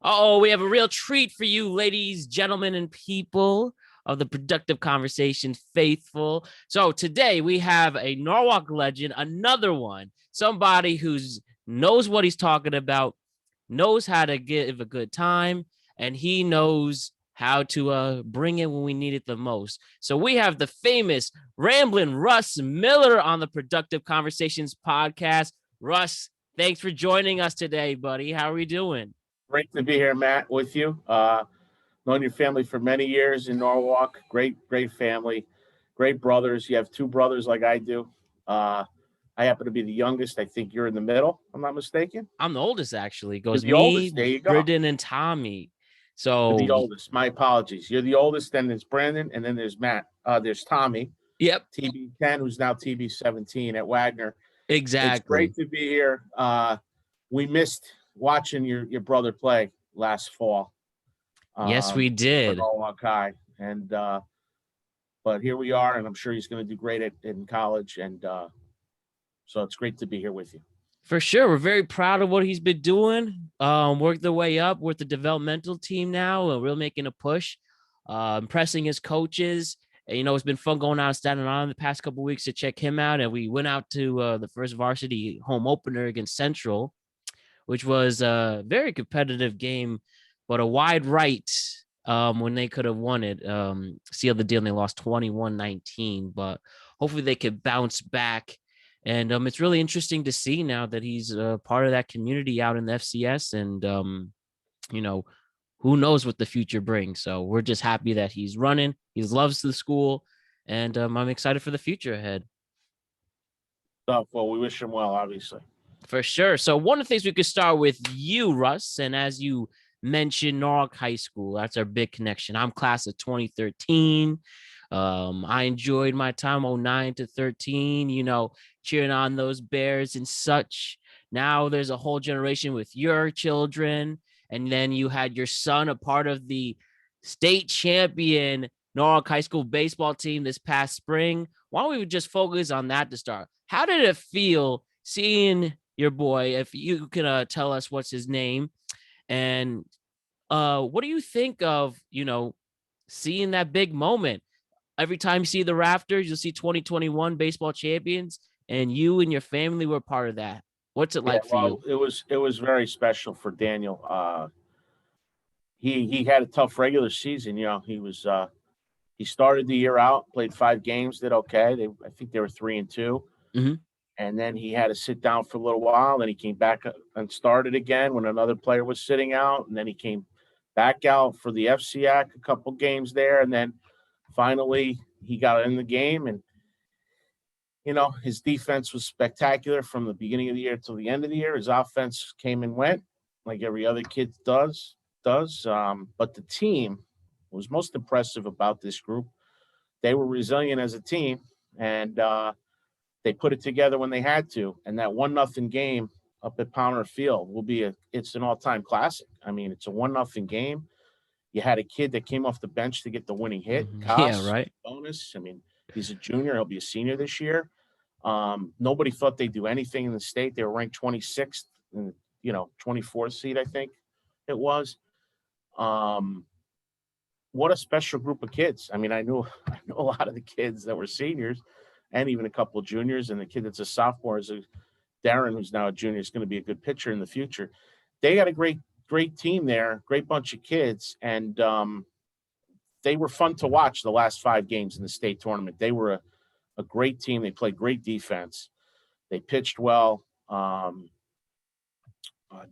Oh, we have a real treat for you, ladies, gentlemen, and people of the Productive Conversation faithful. So today we have a Norwalk legend, another one, somebody who's knows what he's talking about, knows how to give a good time, and he knows how to bring it when we need it the most. So we have the famous Ramblin Russ Miller on the Productive Conversations podcast. Russ, thanks for joining us today, buddy. How are we doing? Great to be here, Matt, with you. Known your family for many years in Norwalk. Great family, great brothers. You have two brothers like I do. Uh, I happen to be the youngest. I think you're in the middle. I'm not mistaken. I'm the oldest, actually. It You're goes the oldest. me, There you go. Bridden, and Tommy. You're So, the oldest. My apologies. You're the oldest. Then there's Brandon, and then there's Matt. There's Tommy, yep, TB10, who's now TB17 at Wagner. It's exactly. great to be here. We missed watching your brother play last fall. Yes, we For did. Norwalk High. And but here we are, and I'm sure he's going to do great in college. And so it's great to be here with you. For sure. We're very proud of what he's been doing. Worked their way up with the developmental team now. And we're making a push, impressing his coaches. And, it's been fun going out and standing on the past couple of weeks to check him out. And we went out to the first varsity home opener against Central, which was a very competitive game, but a wide right when they could have won it. Sealed the deal, and they lost 21-19, but hopefully they could bounce back. And it's really interesting to see now that he's part of that community out in the FCS, and who knows what the future brings. So we're just happy that he's running. He loves the school, and I'm excited for the future ahead. So, well, we wish him well, obviously. For sure. So one of the things we could start with you, Russ, and as you mentioned, Norwalk High School, that's our big connection. I'm class of 2013. I enjoyed my time 09 to 13, cheering on those Bears and such. Now there's a whole generation with your children, and then you had your son a part of the state champion Norwalk High School baseball team this past spring. Why don't we just focus on that to start? How did it feel seeing your boy, if you can tell us what's his name, and what do you think of seeing that big moment? Every time you see the rafters, you'll see 2021 baseball champions, and you and your family were part of that. What's it Yeah, like for well, you? it was very special for Daniel. He had a tough regular season. He started the year out, played 5 games, did okay. I think they were 3-2. Mm-hmm. And then he had to sit down for a little while. Then he came back and started again when another player was sitting out. And then he came back out for the FCAC, a couple games there. And then finally he got in the game. And, his defense was spectacular from the beginning of the year till the end of the year. His offense came and went like every other kid does. But the team was most impressive about this group. They were resilient as a team. And, they put it together when they had to, and that 1-0 game up at Powner Field it's an all-time classic. I mean, it's a 1-0 game. You had a kid that came off the bench to get the winning hit. Yeah, Koss, right. bonus. I mean, he's a junior. He'll be a senior this year. Nobody thought they'd do anything in the state. They were ranked 26th and 24th seed, I think it was. What a special group of kids. I mean, I know a lot of the kids that were seniors, and even a couple of juniors, and the kid that's a sophomore is Darren, who's now a junior, is going to be a good pitcher in the future. They got a great team there, great bunch of kids, and they were fun to watch the last 5 games in the state tournament. They were a great team. They played great defense. They pitched well.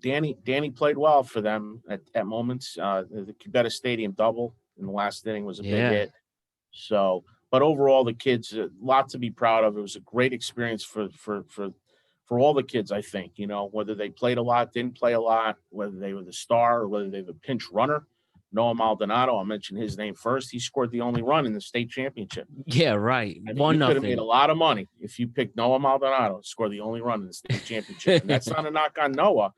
Danny played well for them at moments. The Cubetta Stadium double in the last inning was a big hit. So, but overall, the kids, a lot to be proud of. It was a great experience for all the kids, I think, whether they played a lot, didn't play a lot, whether they were the star or whether they were the pinch runner. Noah Maldonado, I'll mention his name first. He scored the only run in the state championship. Yeah, right. I mean, 1-0. you could have made a lot of money if you picked Noah Maldonado to score the only run in the state championship. And that's not a knock on Noah.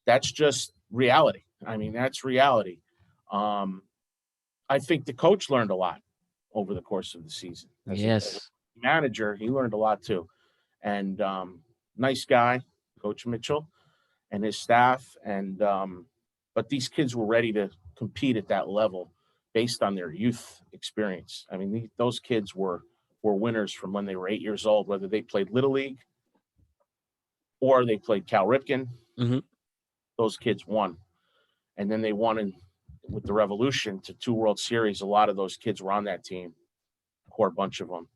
That's just reality. I mean, that's reality. I think the coach learned a lot over the course of the season. As a manager, he learned a lot too. And nice guy, Coach Mitchell, and his staff. And but these kids were ready to compete at that level based on their youth experience. I mean, those kids were winners from when they were 8 years old, whether they played Little League or they played Cal Ripken. Mm-hmm. Those kids won. And then they won with the Revolution to 2 World Series. A lot of those kids were on that team, a core bunch of them.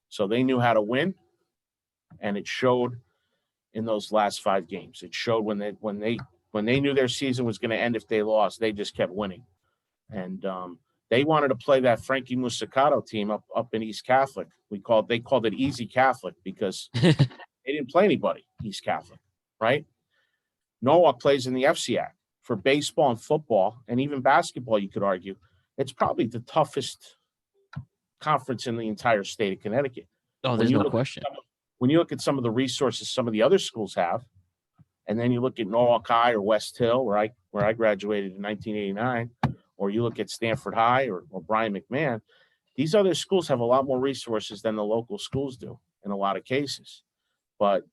So they knew how to win, and it showed in those last 5 games. It showed when they knew their season was going to end if they lost, they just kept winning. And they wanted to play that Frankie Musicato team up in East Catholic. They called it Easy Catholic because they didn't play anybody East Catholic, right? Norwalk plays in the FCAC. For baseball and football, and even basketball, you could argue, it's probably the toughest conference in the entire state of Connecticut. Oh, there's no question. When you look at some of the resources some of the other schools have, and then you look at Norwalk High or West Hill, where I graduated in 1989, or you look at Stanford High or Brian McMahon, these other schools have a lot more resources than the local schools do in a lot of cases. But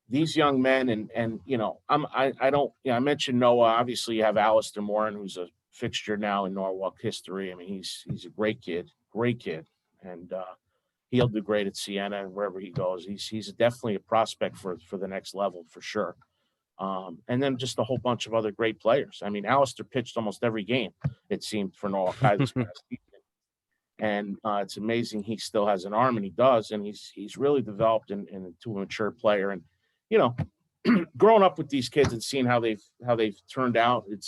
these young men, and I mentioned Noah. Obviously, you have Alistair Morin, who's a fixture now in Norwalk history. I mean, he's a great kid, and he'll do great at Siena and wherever he goes. He's definitely a prospect for the next level for sure. And then just a whole bunch of other great players. I mean, Alistair pitched almost every game, it seemed, for Norwalk High this past season. And it's amazing he still has an arm, and he does, and he's really developed into a mature player. And growing up with these kids and seeing how they've turned out, it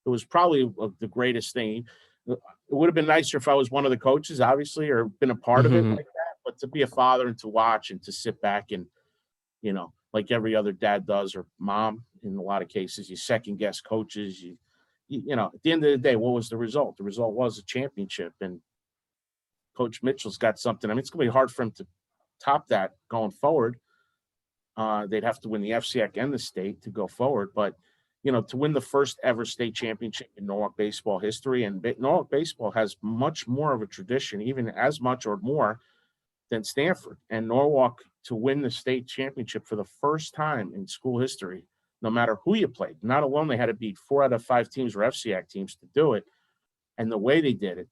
was probably the greatest thing. It would have been nicer if I was one of the coaches, obviously, or been a part of it like that. But to be a father and to watch and to sit back and, like every other dad does, or mom, in a lot of cases, you second guess coaches. At the end of the day, what was the result? The result was a championship, and Coach Mitchell's got something. I mean, it's going to be hard for him to top that going forward. They'd have to win the FCAC and the state to go forward. But, to win the first ever state championship in Norwalk baseball history, and Norwalk baseball has much more of a tradition, even as much or more than Stanford. And Norwalk to win the state championship for the first time in school history, no matter who you played. Not alone, they had to beat 4 out of 5 teams or FCAC teams to do it. And the way they did it,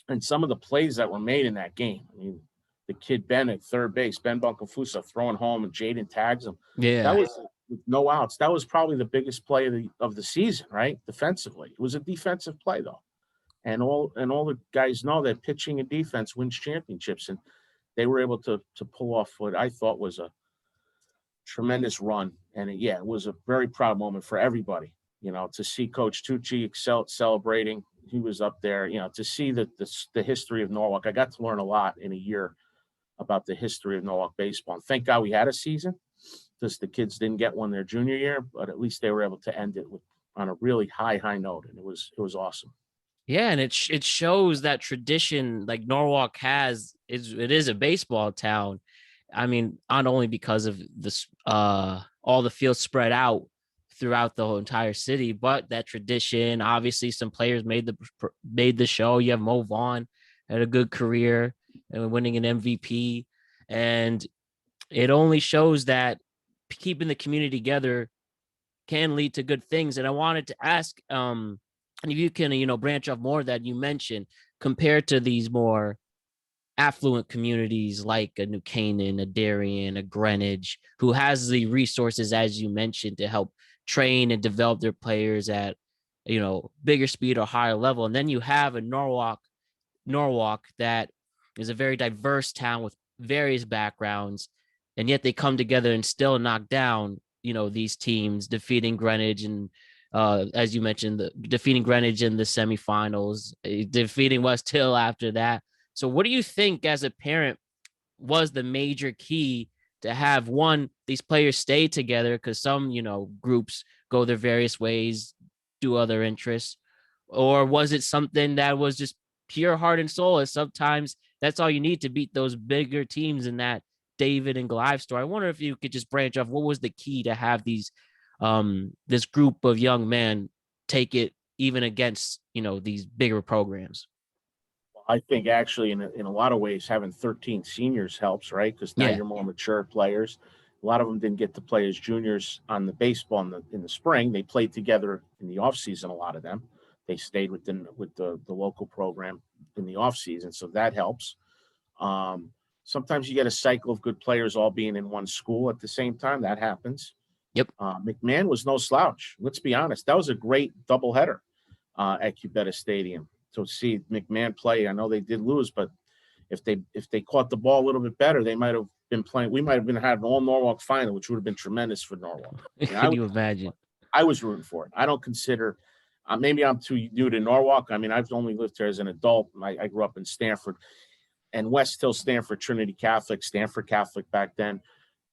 and some of the plays that were made in that game. I mean, the kid Ben at third base, Ben Bunkafusa throwing home, and Jaden tags him. Yeah, that was with no outs. That was probably the biggest play of the season, right? Defensively, it was a defensive play though, and all the guys know that pitching and defense wins championships, and they were able to pull off what I thought was a tremendous run. And it was a very proud moment for everybody. To see Coach Tucci celebrating. He was up there. To see the history of Norwalk. I got to learn a lot in a year about the history of Norwalk baseball. And thank God we had a season, because the kids didn't get one their junior year, but at least they were able to end it on a really high note, and it was awesome. Yeah, and it shows that tradition like Norwalk has. It is a baseball town. I mean, not only because of this, all the fields spread out throughout the whole entire city, but that tradition. Obviously, some players made the show. You have Mo Vaughn, had a good career and winning an MVP, and it only shows that keeping the community together can lead to good things. And I wanted to ask, and if you can, branch off more that you mentioned compared to these more affluent communities like a New Canaan, a Darien, a Greenwich, who has the resources, as you mentioned, to help train and develop their players at, bigger speed or higher level. And then you have a Norwalk that is a very diverse town with various backgrounds, and yet they come together and still knock down, these teams, defeating Greenwich and, as you mentioned, defeating Greenwich in the semifinals, defeating West Hill after that. So what do you think as a parent was the major key to have these players stay together? Because some, groups go their various ways, do other interests, or was it something that was just pure heart and soul? And sometimes that's all you need to beat those bigger teams in that David and Goliath story. I wonder if you could just branch off. What was the key to have this group of young men take it even against, these bigger programs? I think actually in a lot of ways having 13 seniors helps, right? Because now you're more mature players. A lot of them didn't get to play as juniors on the baseball in the spring. They played together in the off season. A lot of them, they stayed with the local program in the off season, so that helps. Sometimes you get a cycle of good players all being in one school at the same time. That happens. Yep. McMahon was no slouch. Let's be honest. That was a great doubleheader at Cubetta Stadium to see McMahon play. I know they did lose, but if they caught the ball a little bit better, they might have been playing. We might have had an all Norwalk final, which would have been tremendous for Norwalk. Can you imagine? I was rooting for it. I don't consider. Maybe I'm too new to Norwalk. I mean, I've only lived here as an adult. I grew up in Stanford and West Hill, Stanford, Trinity Catholic, Stanford Catholic back then.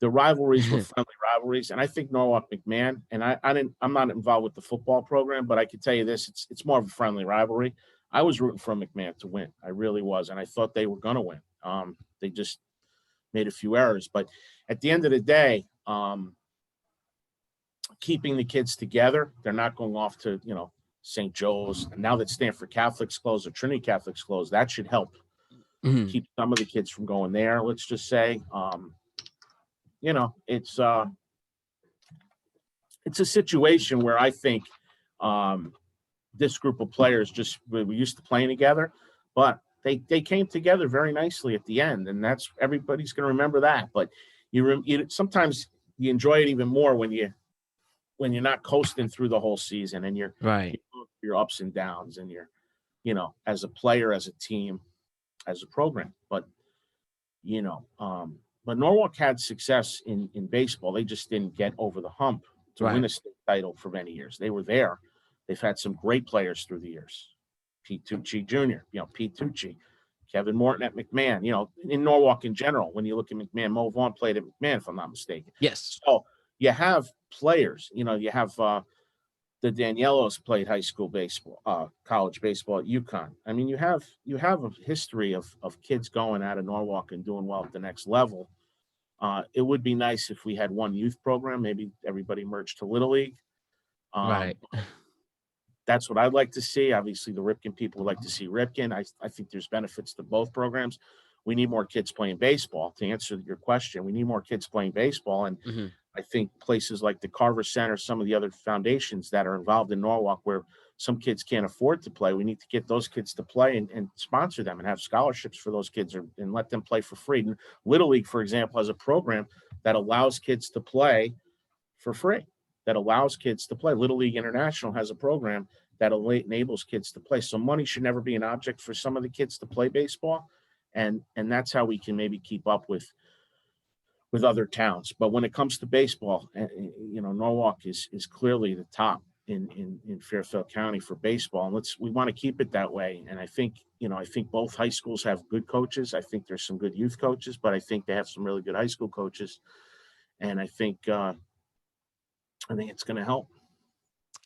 The rivalries were friendly rivalries, and I think Norwalk McMahon. And I'm not involved with the football program, but I can tell you this: it's more of a friendly rivalry. I was rooting for McMahon to win. I really was, and I thought they were going to win. They just made a few errors, but at the end of the day, keeping the kids together, they're not going off to St. Joe's. And now that Stanford Catholic's closed or Trinity Catholic's closed, that should help keep some of the kids from going there. Let's just say, it's a situation where I think this group of players we were used to playing together, but they came together very nicely at the end, and that's everybody's going to remember that. But you sometimes you enjoy it even more when you're not coasting through the whole season and you're right. Your ups and downs and you're as a player, as a team, as a program. But Norwalk had success in baseball. They just didn't get over the hump to win a state title for many years. They were there. They've had some great players through the years. Pete Tucci Jr., Pete Tucci, Kevin Morton at McMahon, in Norwalk in general. When you look at McMahon, Mo Vaughn played at McMahon, if I'm not mistaken. Yes. So you have players, you have the Daniellos played high school baseball, college baseball at UCONN. I mean, you have a history of kids going out of Norwalk and doing well at the next level. It would be nice if we had one youth program, maybe everybody merged to Little League. Right. That's what I'd like to see. Obviously, the Ripken people would like to see Ripken. I think there's benefits to both programs. We need more kids playing baseball. To answer your question, we need more kids playing baseball. And I think places like the Carver Center, some of the other foundations that are involved in Norwalk where some kids can't afford to play, we need to get those kids to play and sponsor them and have scholarships for those kids and let them play for free. And Little League, for example, has a program that allows kids to play for free. Little League International has a program that enables kids to play. So money should never be an object for some of the kids to play baseball. And that's how we can maybe keep up with other towns. But when it comes to baseball, Norwalk is clearly the top in Fairfield County for baseball. And we want to keep it that way. And I think both high schools have good coaches. I think there's some good youth coaches, but I think they have some really good high school coaches. And I think it's going to help.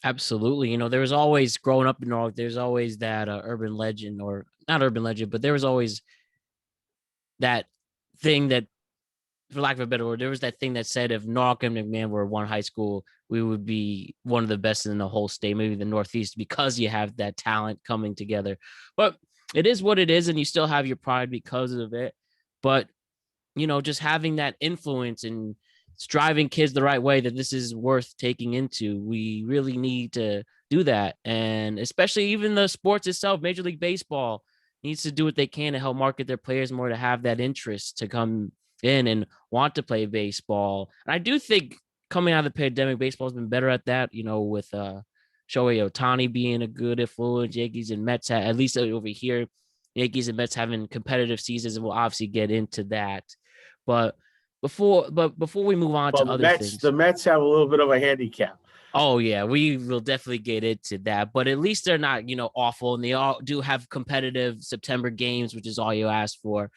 Absolutely. There was always, growing up in Norwalk, there's always that urban legend, or not urban legend, but there was always that thing that, for lack of a better word, there was that thing that said if Norwalk and McMahon were one high school, we would be one of the best in the whole state, maybe the Northeast, because you have that talent coming together. But it is what it is, and you still have your pride because of it. But, just having that influence and driving kids the right way, that this is worth taking into, we really need to do that. And especially even the sports itself, Major League Baseball needs to do what they can to help market their players more, to have that interest to come in and want to play baseball. And I do think coming out of the pandemic, baseball has been better at that, with Shohei Ohtani being a good influence, Yankees and Mets, at least over here, Yankees and Mets having competitive seasons, and we'll obviously get into that. But before we move on to other things, the Mets have a little bit of a handicap. Oh yeah, we will definitely get into that, but at least they're not, awful, and they all do have competitive September games, which is all you ask for.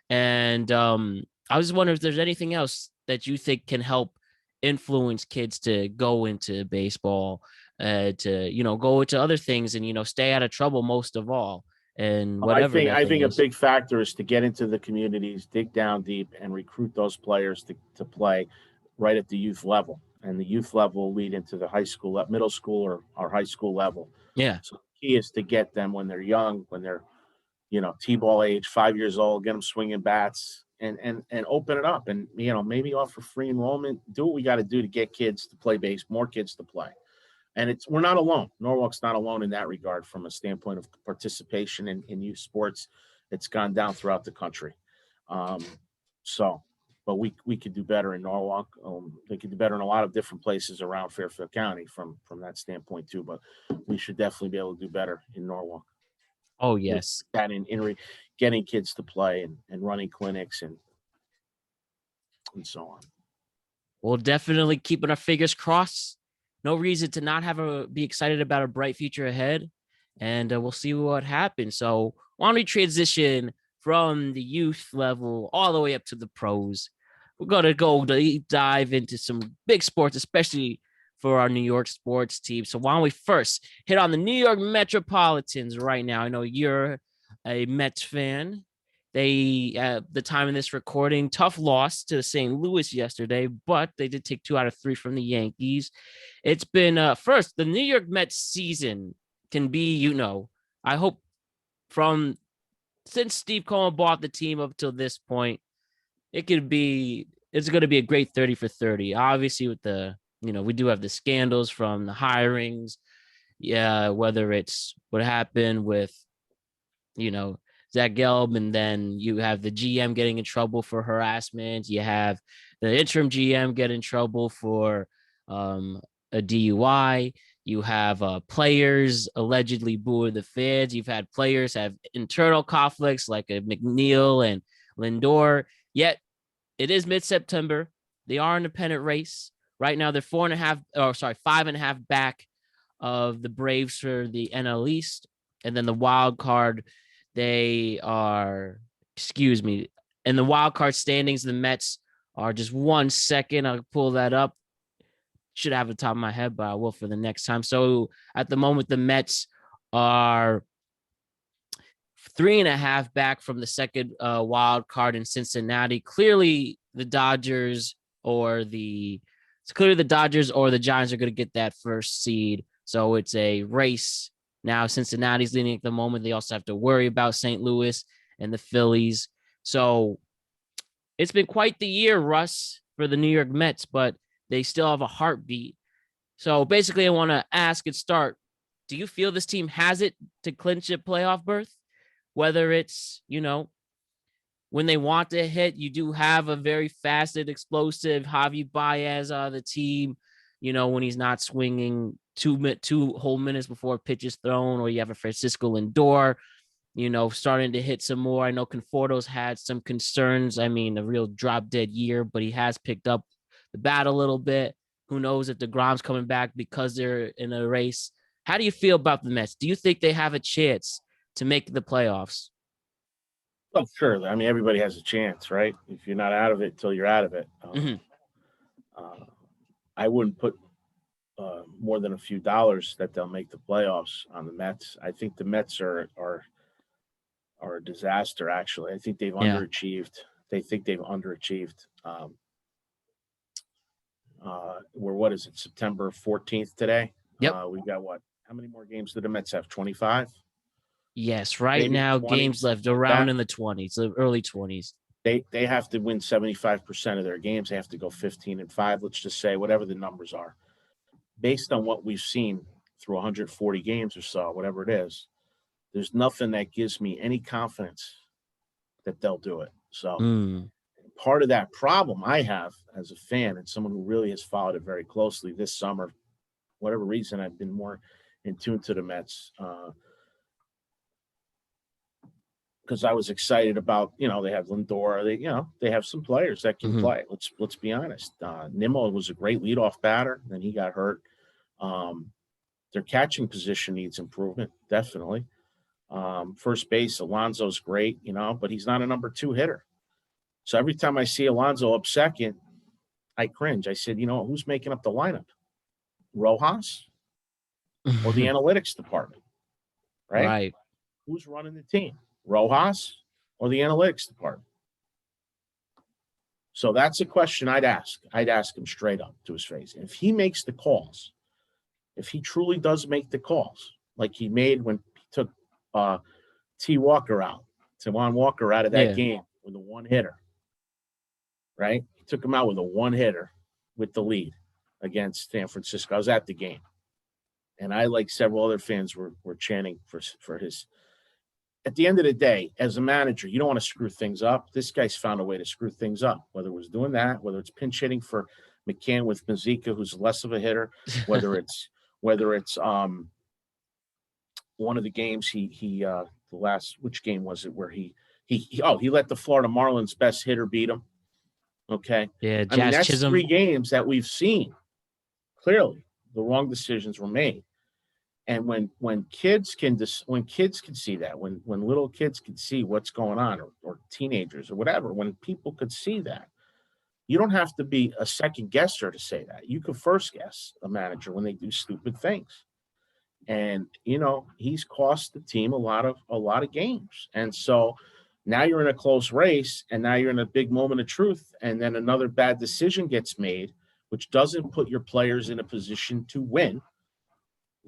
And I was wondering if there's anything else that you think can help influence kids to go into baseball, to go into other things, and stay out of trouble most of all. And whatever I think a big factor is to get into the communities, dig down deep, and recruit those players to play right at the youth level. And the youth level will lead into the high school, middle school, or high school level. Yeah. So the key is to get them when they're young, when they're, T-ball age, 5 years old, get them swinging bats, and open it up, and maybe offer free enrollment. Do what we got to do to get kids to play more kids to play. And we're not alone. Norwalk's not alone in that regard from a standpoint of participation in youth sports. It's gone down throughout the country. But we could do better in Norwalk. They could do better in a lot of different places around Fairfield County from that standpoint too. But we should definitely be able to do better in Norwalk. Oh, yes. That in getting kids to play and running clinics and so on. We'll definitely keeping our fingers crossed. No reason to not be excited about a bright future ahead, and we'll see what happens. So why don't we transition from the youth level all the way up to the pros? We're going to go deep dive into some big sports, especially for our New York sports team. So why don't we first hit on the New York Metropolitans right now? I know you're a Mets fan. They, at the time of this recording, tough loss to St. Louis yesterday, but they did take 2 out of 3 from the Yankees. It's been first, the New York Mets season can be, I hope since Steve Cohen bought the team up till this point, it's going to be a great 30 for 30. Obviously, with we do have the scandals from the hirings. Yeah, whether it's what happened with, Zach Gelb, and then you have the GM getting in trouble for harassment. You have the interim GM get in trouble for a DUI. You have players allegedly booing the fans. You've had players have internal conflicts like McNeil and Lindor. Yet it is mid-September. They are in a pennant race. Right now, they're 5.5 back of the Braves for the NL East. And then the wild card, in the wild card standings, the Mets are just 1 second. I'll pull that up. Should have it top of my head, but I will for the next time. So at the moment, the Mets are 3.5 back from the second wild card in Cincinnati. Clearly, the Dodgers or the Giants are going to get that first seed. So it's a race. Now Cincinnati's leading at the moment. They also have to worry about St. Louis and the Phillies. So it's been quite the year, Russ, for the New York Mets, but they still have a heartbeat. So basically, I want to ask and start, do you feel this team has it to clinch a playoff berth? Whether it's, when they want to hit, you do have a very fast and explosive Javi Baez on the team, when he's not swinging two whole minutes before pitch is thrown, or you have a Francisco Lindor, starting to hit some more. I know Conforto's had some concerns. I mean, a real drop dead year, but he has picked up the bat a little bit. Who knows if DeGrom's coming back because they're in a race. How do you feel about the Mets? Do you think they have a chance to make the playoffs? Oh, sure. I mean, everybody has a chance, right? If you're not out of it till you're out of it. I wouldn't put more than a few dollars that they'll make the playoffs on the Mets. I think the Mets are a disaster, actually. I think they've underachieved. They think they've underachieved. What is it, September 14th today? Yep. We've got what? How many more games do the Mets have? 25? Yes, right Maybe now 20, games left around in the 20s, the early 20s. They have to win 75% of their games. They have to go 15-5, let's just say, whatever the numbers are. Based on what we've seen through 140 games or so, whatever it is, there's nothing that gives me any confidence that they'll do it. So part of that problem I have as a fan and someone who really has followed it very closely this summer, whatever reason, I've been more in tune to the Mets because I was excited about, they have Lindor, they have some players that can play. Let's be honest. Nimmo was a great leadoff batter, then he got hurt. Their catching position needs improvement, definitely. First base, Alonso's great, but he's not a number 2 hitter. So every time I see Alonso up second, I cringe. I said, who's making up the lineup? Rojas or the analytics department, right? Who's running the team? Rojas or the analytics department? So that's a question I'd ask. I'd ask him straight up to his face. And if he makes the calls, if he truly does make the calls, like he made when he took Taijuan Walker out of that game with a 1-hitter, right? He took him out with a one-hitter with the lead against San Francisco. I was at the game. And I, like several other fans, were chanting for his. At the end of the day, as a manager, you don't want to screw things up. This guy's found a way to screw things up, whether it was doing that, whether it's pinch hitting for McCann with Mazika, who's less of a hitter, whether it's one of the games which game was it where he let the Florida Marlins best hitter beat him. Okay. Yeah, I mean, that's Chisholm. 3 games that we've seen. Clearly, the wrong decisions were made. And when kids can see that, when little kids can see what's going on, or teenagers or whatever, when people could see that, you don't have to be a second guesser to say that. You could first guess a manager when they do stupid things. And he's cost the team a lot of games. And so now you're in a close race, and now you're in a big moment of truth, and then another bad decision gets made, which doesn't put your players in a position to win.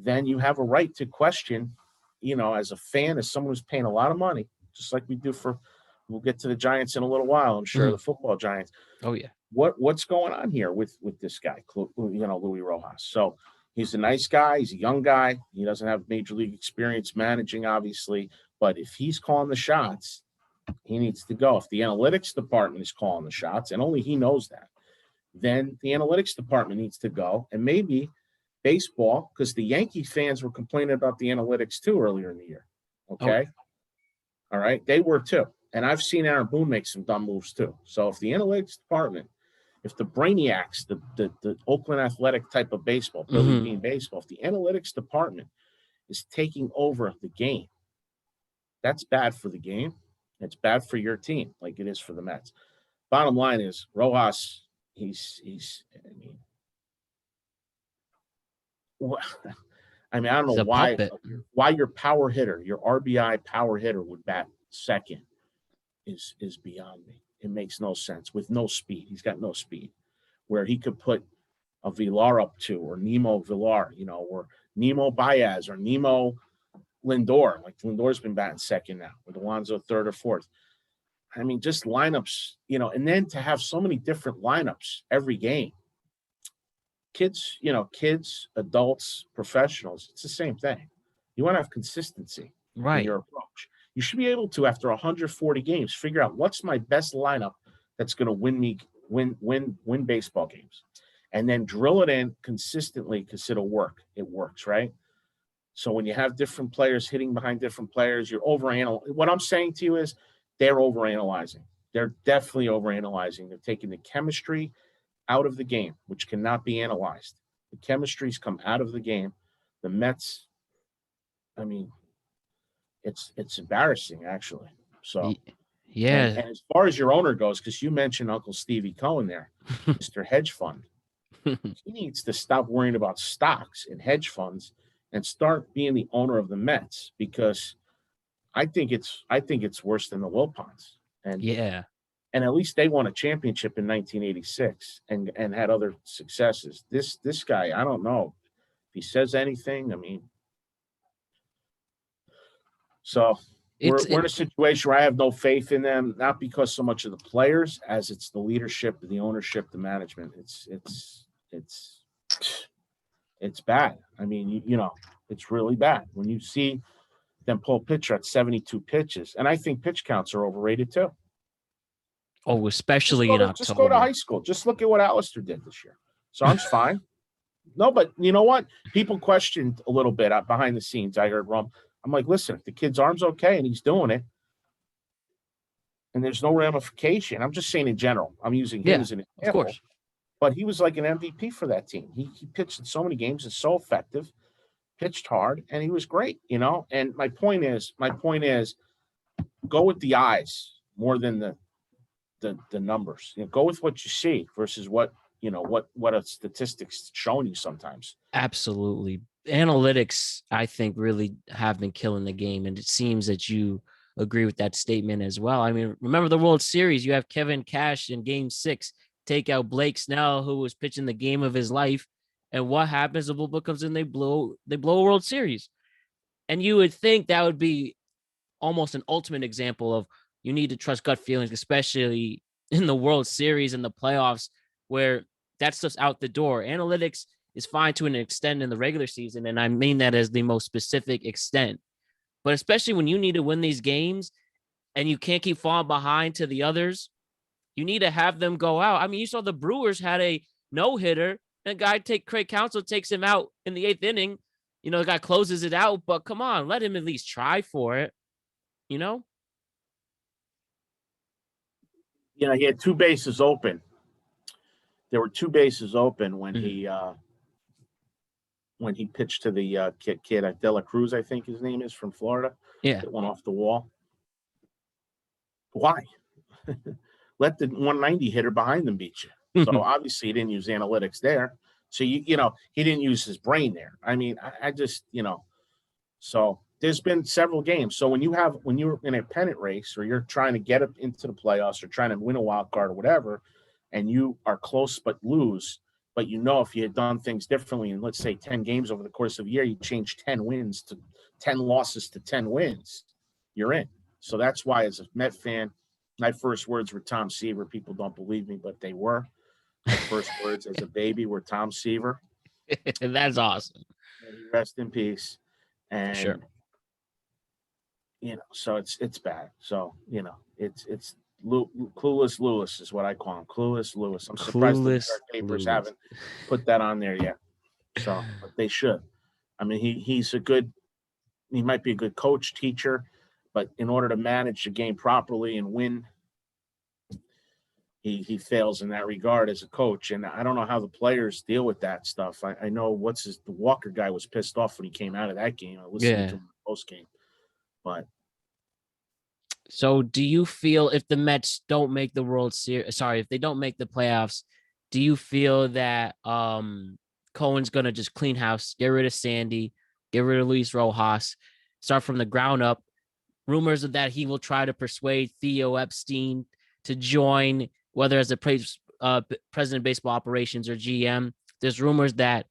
Then you have a right to question, as a fan, as someone who's paying a lot of money, just like we do we'll get to the Giants in a little while, I'm sure, the football Giants. Oh, yeah. What's going on here with this guy, Louis Rojas? So he's a nice guy. He's a young guy. He doesn't have major league experience managing, obviously. But if he's calling the shots, he needs to go. If the analytics department is calling the shots, and only he knows that, then the analytics department needs to go. And maybe baseball, because the Yankee fans were complaining about the analytics too earlier in the year. Okay. All right. They were too. And I've seen Aaron Boone make some dumb moves too. So if the analytics department, if the brainiacs, the Oakland Athletic type of baseball, Billy Bean baseball, if the analytics department is taking over the game, that's bad for the game. It's bad for your team, like it is for the Mets. Bottom line is Rojas, I don't know why your power hitter, your RBI power hitter would bat second is beyond me. It makes no sense with no speed. He's got no speed where he could put a Villar up to, or Nemo Villar, or Nemo Baez or Nemo Lindor. Like Lindor's been batting second now, with Alonso third or fourth. I mean, just lineups, and then to have so many different lineups every game. Kids, adults, professionals, it's the same thing. You want to have consistency in your approach. You should be able to, after 140 games, figure out what's my best lineup that's going to win baseball games, and then drill it in consistently, because it'll work. It works, right? So when you have different players hitting behind different players, you're overanalyzing. What I'm saying to you is they're overanalyzing. They're definitely overanalyzing. They're taking the chemistry out of the game, which cannot be analyzed. The chemistry's come out of the game. The Mets, I mean, it's embarrassing, actually. So, yeah. And as far as your owner goes, because you mentioned Uncle Stevie Cohen there, Mr. Hedge Fund, he needs to stop worrying about stocks and hedge funds and start being the owner of the Mets, because I think it's worse than the Wilpons. And at least they won a championship in 1986 and had other successes. This guy, I don't know if he says anything. I mean, so we're in a situation where I have no faith in them, not because so much of the players as it's the leadership, the ownership, the management. It's bad. I mean, it's really bad when you see them pull a pitcher at 72 pitches. And I think pitch counts are overrated too. Oh, especially in October. Just go to high school. Just look at what Alistair did this year. So I'm fine. No, but you know what? People questioned a little bit behind the scenes. I heard Rum. I'm like, listen, if the kid's arm's okay and he's doing it, and there's no ramification. I'm just saying in general. I'm using him as an example. Of course. But he was like an MVP for that team. He pitched in so many games and so effective, pitched hard, and he was great, And my point is, go with the eyes more than the numbers. Go with what you see versus what a statistics showing you sometimes. Absolutely. Analytics, I think, really have been killing the game, and it seems that you agree with that statement as well. I mean, remember the World Series, you have Kevin Cash in Game 6 take out Blake Snell, who was pitching the game of his life, and what happens? The bullpen comes in, they blow a World Series. And you would think that would be almost an ultimate example of you need to trust gut feelings, especially in the World Series and the playoffs where that stuff's out the door. Analytics is fine to an extent in the regular season, and I mean that as the most specific extent. But especially when you need to win these games and you can't keep falling behind to the others, you need to have them go out. I mean, you saw the Brewers had a no-hitter, and Craig Counsell takes him out in the 8th inning. The guy closes it out, but come on, let him at least try for it, you know? He had two bases open. There were two bases open when he pitched to the kid De La Cruz, I think his name is, from Florida. Yeah. That went off the wall. Why? Let the 190 hitter behind them beat you. So obviously he didn't use analytics there. So he didn't use his brain there. I mean, I just, so there's been several games. So when you're in a pennant race or you're trying to get up into the playoffs or trying to win a wild card or whatever, and you are close but lose, but if you had done things differently in, let's say, 10 games over the course of a year, you change 10 wins to 10 losses to 10 wins, you're in. So that's why, as a Met fan, my first words were Tom Seaver. People don't believe me, but they were. My first words as a baby were Tom Seaver. That's awesome. Rest in peace. And sure. So it's bad. So it's Clueless Lewis is what I call him. Clueless Lewis. I'm surprised the New York papers haven't put that on there yet. So, but they should. I mean, he might be a good coach, teacher, but in order to manage the game properly and win, he fails in that regard as a coach. And I don't know how the players deal with that stuff. I know the Walker guy was pissed off when he came out of that game. I listened to him in the post game. But so do you feel if the Mets don't make the World Series, if they don't make the playoffs, do you feel that Cohen's going to just clean house, get rid of Sandy, get rid of Luis Rojas, start from the ground up? Rumors of that he will try to persuade Theo Epstein to join, whether as a president of baseball operations or GM. There's rumors that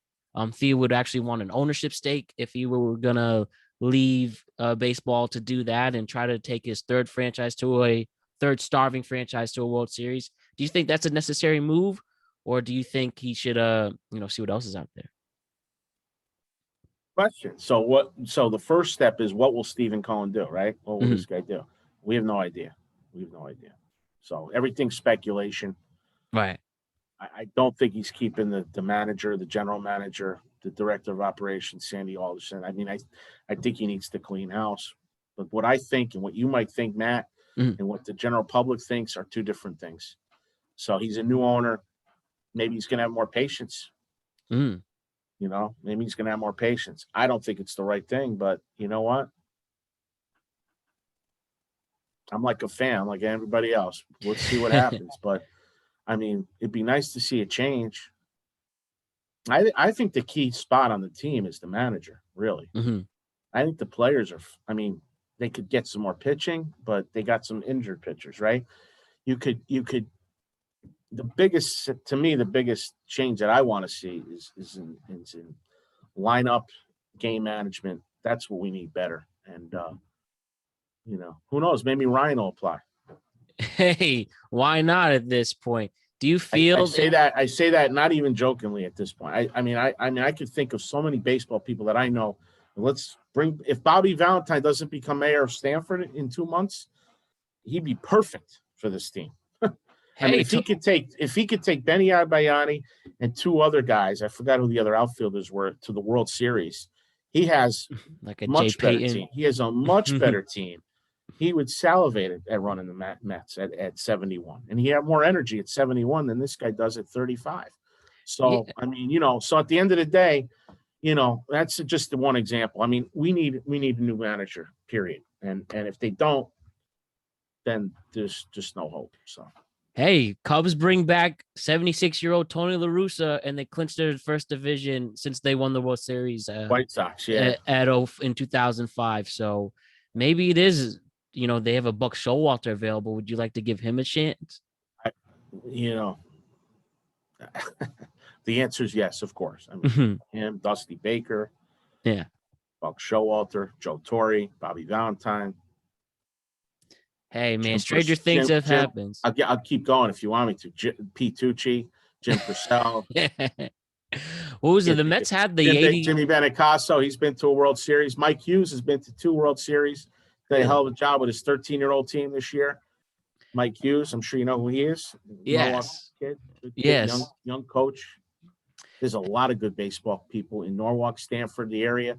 Theo would actually want an ownership stake if he were going to leave baseball to do that and try to take his third starving franchise to a World Series. Do you think that's a necessary move, or do you think he should see what else is out there? Question. So the first step is, what will Stephen Cohen do, right? What will this guy do? We have no idea. So everything's speculation. Right. I don't think he's keeping the manager, the general manager, the director of operations, Sandy Alderson. I mean, I think he needs to clean house. But what I think and what you might think, Matt, and what the general public thinks are two different things. So he's a new owner. Maybe he's going to have more patience. Maybe he's going to have more patience. I don't think it's the right thing, but you know what? I'm like a fan, like everybody else. Let's see what happens. But I mean, it'd be nice to see a change. I think the key spot on the team is the manager, really. I think the players they could get some more pitching, but they got some injured pitchers, right? The biggest change that I want to see is in lineup, game management. That's what we need better. And, who knows? Maybe Ryan will apply. Hey, why not at this point? Do you feel I say that not even jokingly at this point. I could think of so many baseball people that I know. If Bobby Valentine doesn't become mayor of Stanford in 2 months, he'd be perfect for this team. If he could take Benny Agbayani and two other guys, I forgot who the other outfielders were, to the World Series, he has like a much better team. He has a much better team. He would salivate at running the Mets at 71, and he had more energy at 71 than this guy does at 35. So so at the end of the day, that's just the one example. I mean, we need a new manager, period. And if they don't, then there's just no hope. So. Hey, Cubs bring back 76-year-old Tony La Russa, and they clinched their first division since they won the World Series. White Sox, yeah, in 2005. So maybe it is. They have a Buck Showalter available. Would you like to give him a chance? The answer is yes, of course. I mean, him, Dusty Baker, yeah, Buck Showalter, Joe Torre, Bobby Valentine. Hey, man, Jim, stranger things have happened. I'll keep going if you want me to. Pete Tucci, Jim Purcell. What was it? The Mets had the 80. Jimmy Benicasso, he's been to a World Series. Mike Hughes has been to 2 World Series. Did a hell of a job with his 13-year-old team this year. Mike Hughes, I'm sure you know who he is. Norwalk Yes. kid, good kid, Yes. young coach. There's a lot of good baseball people in Norwalk, Stanford, the area,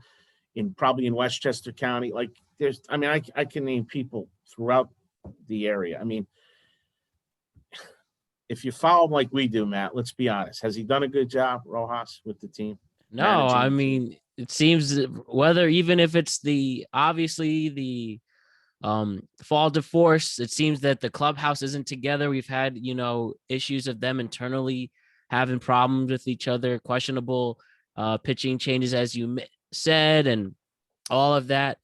probably in Westchester County. Like I can name people throughout the area. I mean, if you follow him like we do, Matt, let's be honest. Has he done a good job, Rojas, with the team? No, I mean, it seems whether even if it's obviously the fall to force, it seems that the clubhouse isn't together. We've had, issues of them internally having problems with each other, questionable pitching changes, as you said, and all of that.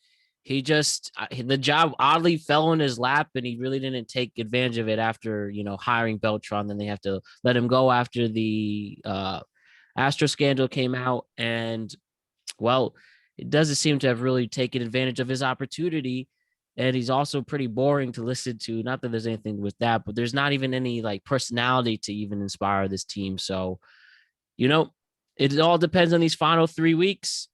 The job oddly fell in his lap, and he really didn't take advantage of it after, hiring Beltran. Then they have to let him go after the Astro scandal came out. And, well, it doesn't seem to have really taken advantage of his opportunity. And he's also pretty boring to listen to. Not that there's anything with that, but there's not even any personality to even inspire this team. So, it all depends on these final 3 weeks.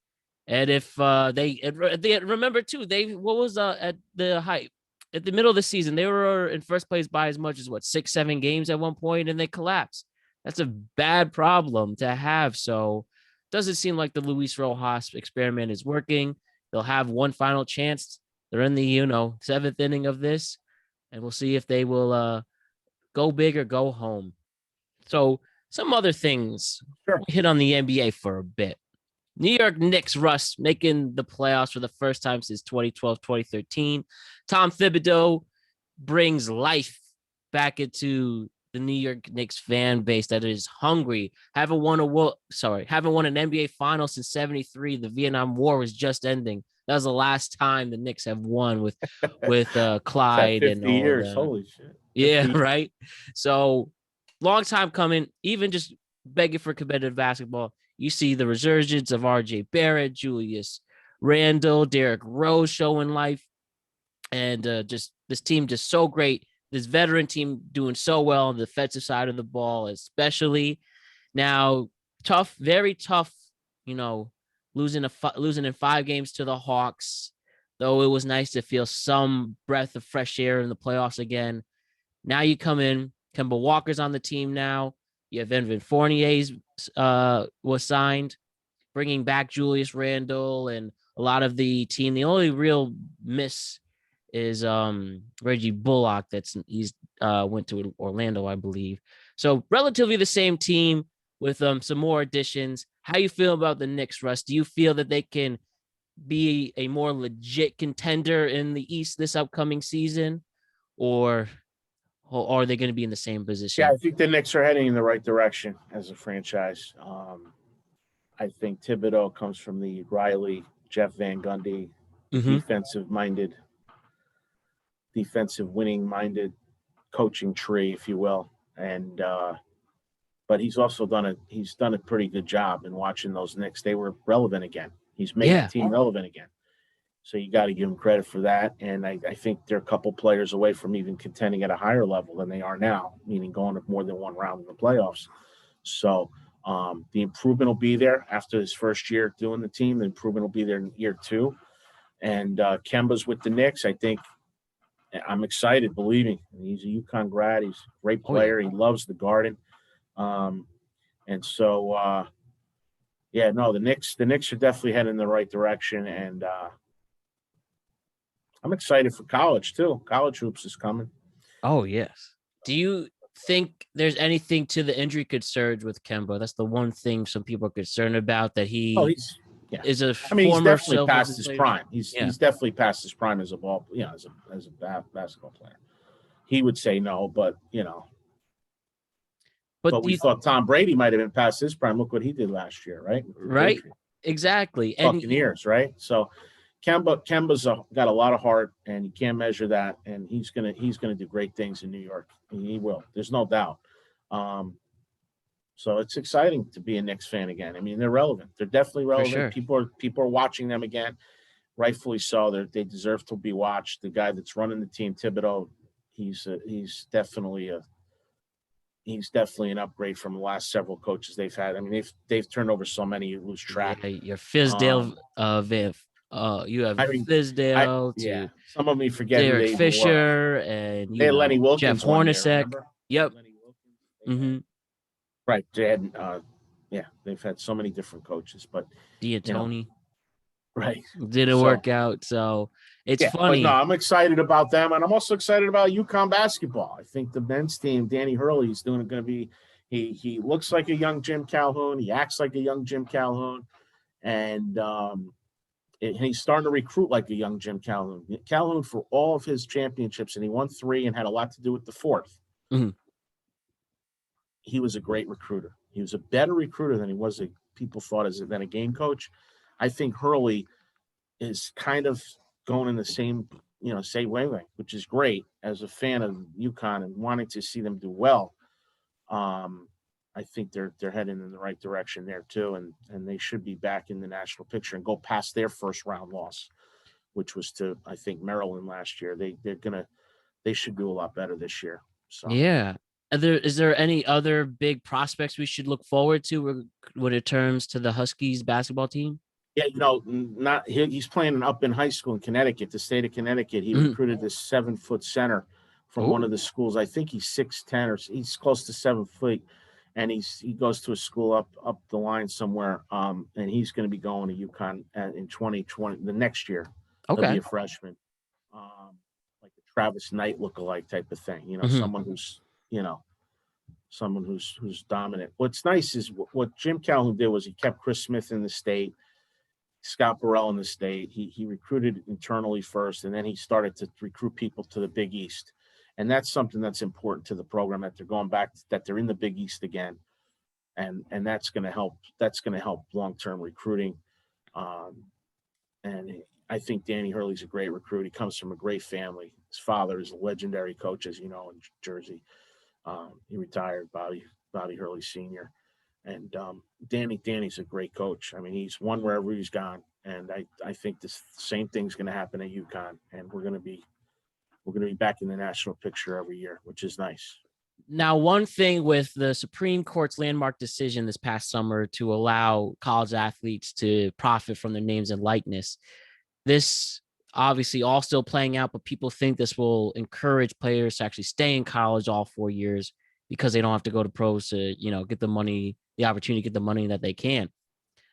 And if they remember too, what was at the hype at the middle of the season, they were in first place by as much as 6-7 games at one point, and they collapsed. That's a bad problem to have. So it doesn't seem like the Luis Rojas experiment is working. They'll have one final chance. They're in the 7th inning of this, and we'll see if they will go big or go home. So some other things. Sure. We hit on the NBA for a bit. New York Knicks, Russ, making the playoffs for the first time since 2012, 2013. Tom Thibodeau brings life back into the New York Knicks fan base that is hungry. Haven't won an NBA final since 73. The Vietnam War was just ending. That was the last time the Knicks have won with Clyde and all years. that. Holy shit. Yeah, right. So long time coming, even just begging for competitive basketball. You see the resurgence of RJ Barrett, Julius Randle, Derrick Rose showing life. And just this team just so great. This veteran team doing so well on the defensive side of the ball, especially. Now, tough, very tough, losing in 5 games to the Hawks, though it was nice to feel some breath of fresh air in the playoffs again. Now you come in, Kemba Walker's on the team now. You have Evan Fournier's was signed, bringing back Julius Randle and a lot of the team. The only real miss is Reggie Bullock. He's went to Orlando, I believe. So relatively the same team with some more additions. How you feel about the Knicks, Russ? Do you feel that they can be a more legit contender in the East this upcoming season, or are they going to be in the same position? Yeah, I think the Knicks are heading in the right direction as a franchise. I think Thibodeau comes from the Riley, Jeff Van Gundy, defensive winning-minded coaching tree, if you will. And but he's also done a pretty good job in watching those Knicks. They were relevant again. He's made the team relevant again. So you got to give him credit for that. And I think they're a couple players away from even contending at a higher level than they are now, meaning going to more than one round in the playoffs. So the improvement will be there after his first year doing the team. The improvement will be there in year 2. And Kemba's with the Knicks. I think I'm excited, believe me. He's a UConn grad. He's a great player. He loves the Garden. And so, the Knicks are definitely heading in the right direction. And I'm excited for college too. College hoops is coming. Oh, yes. Do you think there's anything to the injury concerns with Kemba? That's the one thing some people are concerned about, that he is a he's definitely past his prime. He's definitely past his prime as a as a basketball player. He would say no, but But we thought Tom Brady might have been past his prime. Look what he did last year, right? Right. Exactly. Buccaneers, right? So Kemba's got a lot of heart, and you can't measure that. And he's gonna do great things in New York. He will. There's no doubt. So it's exciting to be a Knicks fan again. I mean, they're relevant. They're definitely relevant. For sure. People are watching them again. rightfully so. They deserve to be watched. The guy that's running the team, Thibodeau, he's definitely an upgrade from the last several coaches they've had. I mean, they've turned over so many, you lose track. Yeah, your Fizdale, Viv. You have Fizdale to some of me forget who Derek they Fisher and they had Lenny Jeff Wilkins one year, Hornacek. remember? Yep. Lenny Wilkins. Right. They had they've had so many different coaches, but D'Antoni. Right. Didn't work out. So it's funny. But no, I'm excited about them. And I'm also excited about UConn basketball. I think the men's team, Danny Hurley, is going to be, he looks like a young Jim Calhoun. He acts like a young Jim Calhoun. And he's starting to recruit like a young Jim Calhoun. Calhoun, for all of his championships, and he won 3 and had a lot to do with the 4th. Mm-hmm. He was a great recruiter. He was a better recruiter than he was people thought than a game coach. I think Hurley is kind of going in the same wavelength, which is great as a fan of UConn and wanting to see them do well. I think they're heading in the right direction there too, and they should be back in the national picture and go past their first round loss, which was to, I think, Maryland last year. They should do a lot better this year. So yeah. Is there any other big prospects we should look forward to when it comes to the Huskies basketball team? Yeah, he's playing up in high school in Connecticut, the state of Connecticut. He recruited this 7-foot center from one of the schools. I think he's 6'10" or he's close to 7 feet, and he goes to a school up the line somewhere. And he's going to be going to UConn in 2020, the next year. Okay, he'll be a freshman, like a Travis Knight lookalike type of thing. Someone who's dominant. What's nice is what Jim Calhoun did was he kept Chris Smith in the state, Scott Burrell in the state. He recruited internally first, and then he started to recruit people to the Big East. And that's something that's important to the program, that they're going back, that they're in the Big East again. And that's going to help. That's going to help long-term recruiting. And I think Danny Hurley's a great recruit. He comes from a great family. His father is a legendary coach, as you know, in Jersey. He retired, Bobby Hurley Sr. And Danny's a great coach. I mean, he's won wherever he's gone, and I think this same thing's going to happen at UConn, and we're going to be back in the national picture every year, which is nice. Now, one thing with the Supreme Court's landmark decision this past summer to allow college athletes to profit from their names and likeness, this obviously all still playing out, but people think this will encourage players to actually stay in college all 4 years because they don't have to go to pros to, get the opportunity to get the money that they can.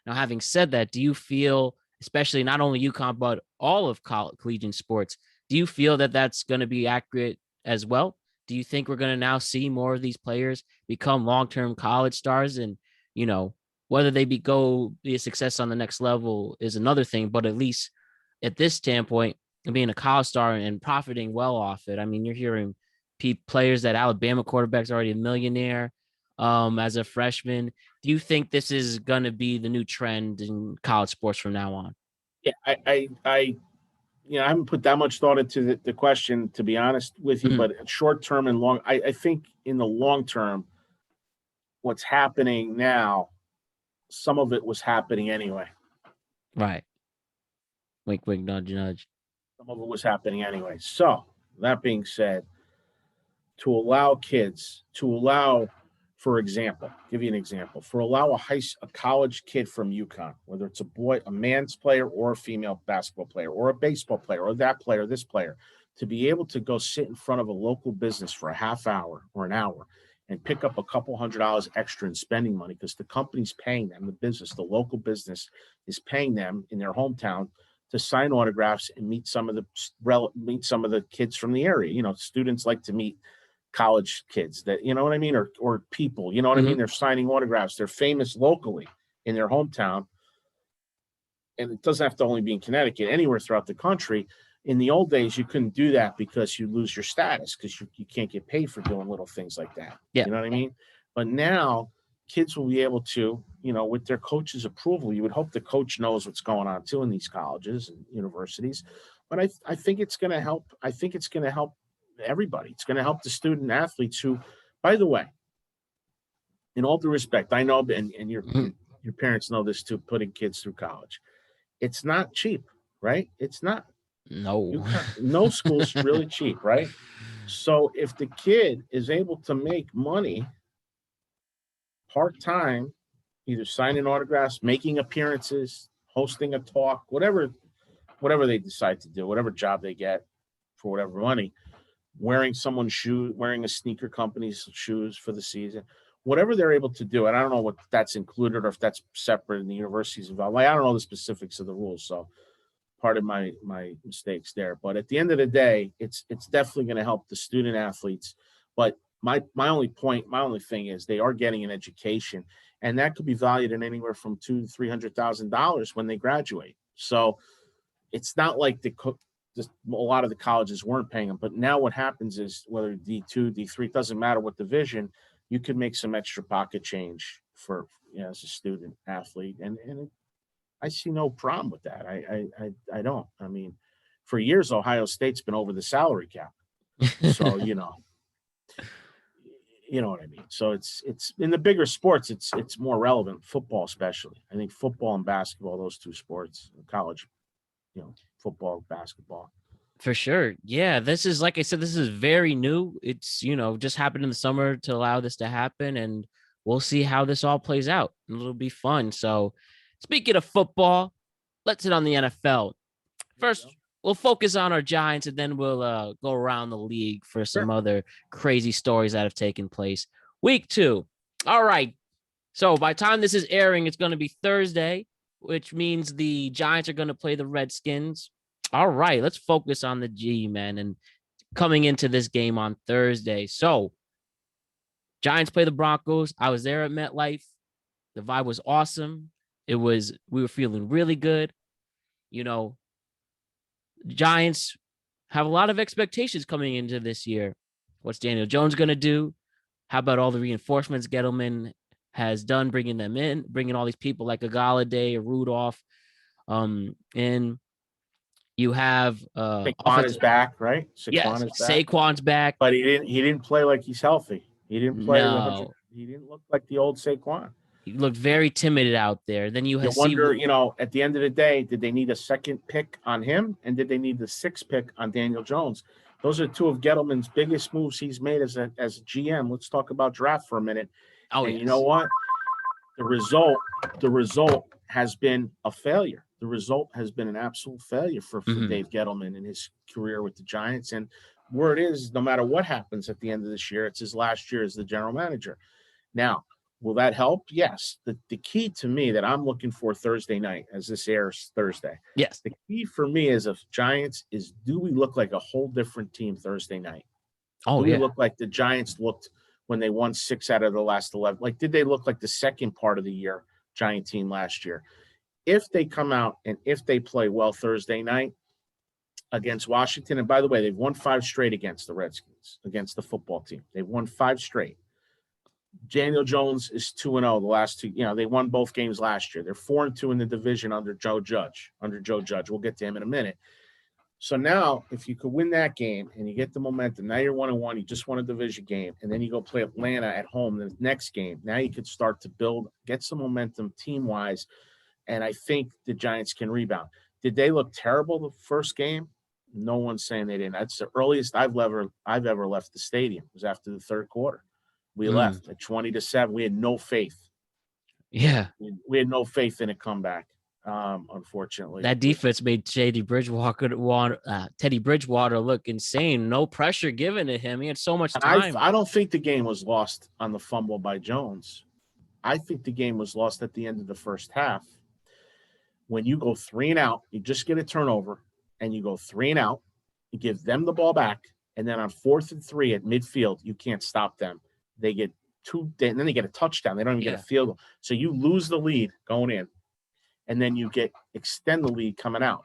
Now, having said that, do you feel, especially not only UConn, but all of collegiate sports, do you feel that that's going to be accurate as well? Do you think we're going to now see more of these players become long-term college stars? And, whether they be a success on the next level is another thing, but at least at this standpoint, being a college star and profiting well off it. I mean, you're hearing players that Alabama quarterback's already a millionaire as a freshman. Do you think this is going to be the new trend in college sports from now on? Yeah, I haven't put that much thought into the question, to be honest with you, but short term and long, I think in the long term, what's happening now, some of it was happening anyway. Right. Wink, wink, nudge, nudge. Some of it was happening anyway. So that being said, to allow, for example, give you an example, a college kid from UConn, whether it's a man's player or a female basketball player or a baseball player or that player, this player, to be able to go sit in front of a local business for a half hour or an hour and pick up a couple $100 extra in spending money because the company's paying them, the local business is paying them in their hometown to sign autographs and meet some of the kids from the area. Students like to meet college kids that, you know what I mean? Or people, you know what I mean? They're signing autographs. They're famous locally in their hometown. And it doesn't have to only be in Connecticut, anywhere throughout the country. In the old days, you couldn't do that because you lose your status because you can't get paid for doing little things like that. Yeah. You know what I mean? But now kids will be able to, with their coach's approval, you would hope the coach knows what's going on too in these colleges and universities. But I think it's going to help. I think it's going to help everybody. It's going to help the student athletes who, by the way, in all due respect, I know, and your parents know this too, putting kids through college. It's not cheap. right? It's not. No. No school's really cheap, right? So if the kid is able to make money part-time, either signing autographs, making appearances, hosting a talk, whatever they decide to do, whatever job they get for whatever money, wearing someone's shoes, wearing a sneaker company's shoes for the season, whatever they're able to do. And I don't know what that's included or if that's separate in the universities involved. Like, I don't know the specifics of the rules. So part of my mistakes there. But at the end of the day, it's definitely going to help the student athletes. But my only thing is they are getting an education, and that could be valued in anywhere from $200,000 to $300,000 when they graduate. So it's not like a lot of the colleges weren't paying them. But now what happens is whether D2, D3, doesn't matter what division, you could make some extra pocket change for as a student athlete, and I see no problem with that. I don't. I mean, for years Ohio State's been over the salary cap, so you know what I mean. So it's in the bigger sports, it's more relevant. Football, especially, I think football and basketball, those two sports, college, football, basketball. For sure. Yeah, this is, like I said, this is very new. It's, just happened in the summer to allow this to happen, and we'll see how this all plays out. It'll be fun. So speaking of football, let's hit on the NFL. First, we'll focus on our Giants, and then we'll go around the league for some other crazy stories that have taken place. Week 2. All right. So by the time this is airing, it's going to be Thursday, which means the Giants are going to play the Redskins. All right, let's focus on the G, man, and coming into this game on Thursday. So Giants play the Broncos. I was there at MetLife. The vibe was awesome. We were feeling really good. Giants have a lot of expectations coming into this year. What's Daniel Jones going to do? How about all the reinforcements Gettleman has done, bringing them in, bringing all these people like a Galladay, a Rudolph, and you have Saquon is back, right? Yes, Saquon's back, but he didn't play like he's healthy. He didn't play. No. He didn't look like the old Saquon. He looked very timid out there. Then you wonder, at the end of the day, did they need a second pick on him, and did they need the 6th pick on Daniel Jones? Those are two of Gettleman's biggest moves he's made as a GM. Let's talk about draft for a minute. Oh, and yes. You know what? The result has been a failure. The result has been an absolute failure for Dave Gettleman in his career with the Giants. And where it is, no matter what happens at the end of this year, it's his last year as the general manager. Now, will that help? Yes. The key to me that I'm looking for Thursday night, as this airs Thursday. Yes. The key for me as a Giants is, do we look like a whole different team Thursday night? Oh, do we look like the Giants looked when they won 6 out of the last 11? Like, did they look like the second part of the year Giant team last year? If they come out and if they play well Thursday night against Washington, and by the way, they've won 5 straight against the Redskins, against the football team. They've won 5 straight. Daniel Jones is 2-0 the last 2. They won both games last year. They're 4-2 in the division under Joe Judge. We'll get to him in a minute. So now, if you could win that game and you get the momentum, now you're 1-1. You just won a division game, and then you go play Atlanta at home the next game. Now you could start to build, get some momentum team-wise, and I think the Giants can rebound. Did they look terrible the first game? No one's saying they didn't. That's the earliest I've ever left the stadium. It was after the third quarter. We left at 20-7. We had no faith. Yeah. We had no faith in a comeback, unfortunately. That defense made Teddy Bridgewater look insane. No pressure given to him. He had so much time. I don't think the game was lost on the fumble by Jones. I think the game was lost at the end of the first half. When you go 3 and out, you just get a turnover, and you go 3 and out, you give them the ball back, and then on 4th and 3 at midfield, you can't stop them. They get 2, and then they get a touchdown. They don't even get a field goal. So you lose the lead going in, and then you extend the lead coming out.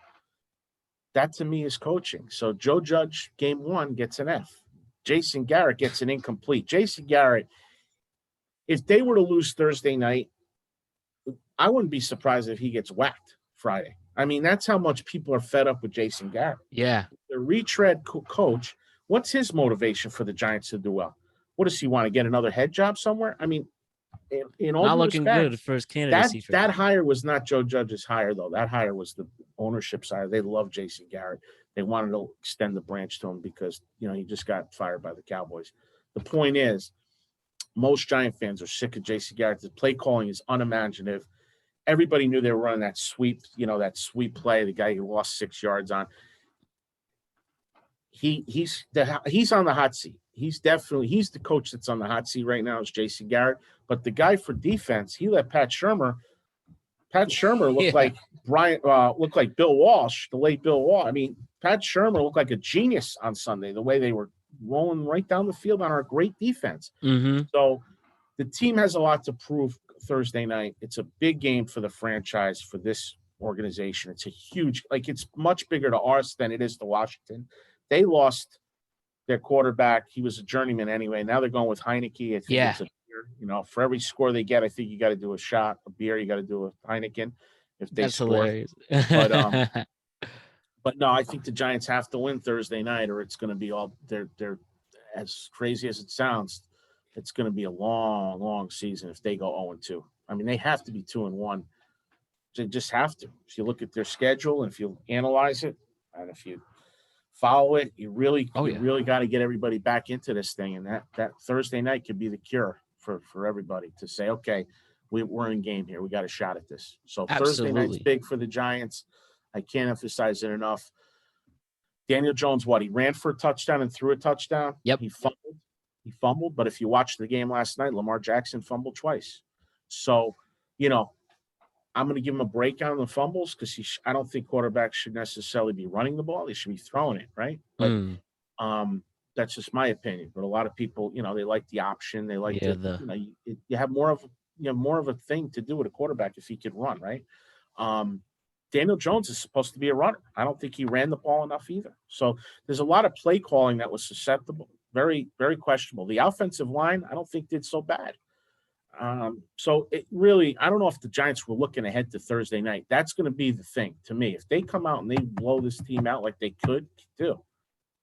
That to me is coaching. So Joe Judge, game 1, gets an F. Jason Garrett gets an incomplete. Jason Garrett, if they were to lose Thursday night, I wouldn't be surprised if he gets whacked Friday. I mean, that's how much people are fed up with Jason Garrett. Yeah. The retread coach, what's his motivation for the Giants to do well? What does he want to get another head job somewhere? I mean, in all not looking respect, good for his candidacy. That hire was not Joe Judge's hire, though. That hire was ownership side, they love Jason Garrett. They wanted to extend the branch to him because, he just got fired by the Cowboys. The point is, most Giant fans are sick of Jason Garrett. The play calling is unimaginative. Everybody knew they were running that sweep, that sweep play, the guy who lost 6 yards on. He's on the hot seat. He's the coach that's on the hot seat right now is Jason Garrett. But the guy for defense, he let Pat Shurmur looked like Bill Walsh, the late Bill Walsh. I mean, Pat Shurmur looked like a genius on Sunday, the way they were rolling right down the field on our great defense. Mm-hmm. So the team has a lot to prove Thursday night. It's a big game for the franchise, for this organization. It's a huge, it's much bigger to us than it is to Washington. They lost their quarterback. He was a journeyman anyway. Now they're going with Heineke. I think it's a beer. For every score they get, I think you got to do a shot, a beer. You got to do a Heineken if they That's score. Hilarious. But no, I think the Giants have to win Thursday night, or it's going to be all. They're as crazy as it sounds. It's going to be a long, long season if they go 0-2. I mean, they have to be 2-1. They just have to. If you look at their schedule and if you analyze it, and if you follow it, you really got to get everybody back into this thing. And that Thursday night could be the cure for everybody to say, okay, we're in game here. We got a shot at this. So Thursday night's big for the Giants. I can't emphasize it enough. Daniel Jones, he ran for a touchdown and threw a touchdown. Yep. He fumbled. But if you watched the game last night, Lamar Jackson fumbled twice. So, I'm going to give him a break on the fumbles because I don't think quarterbacks should necessarily be running the ball. They should be throwing it, right? But that's just my opinion. But a lot of people, they like the option. They like you have more of a thing to do with a quarterback if he could run, right? Daniel Jones is supposed to be a runner. I don't think he ran the ball enough either. So there's a lot of play calling that was susceptible, very, very questionable. The offensive line, I don't think did so bad. So it really, I don't know if the Giants were looking ahead to Thursday night. That's going to be the thing to me. If they come out and they blow this team out like they could do,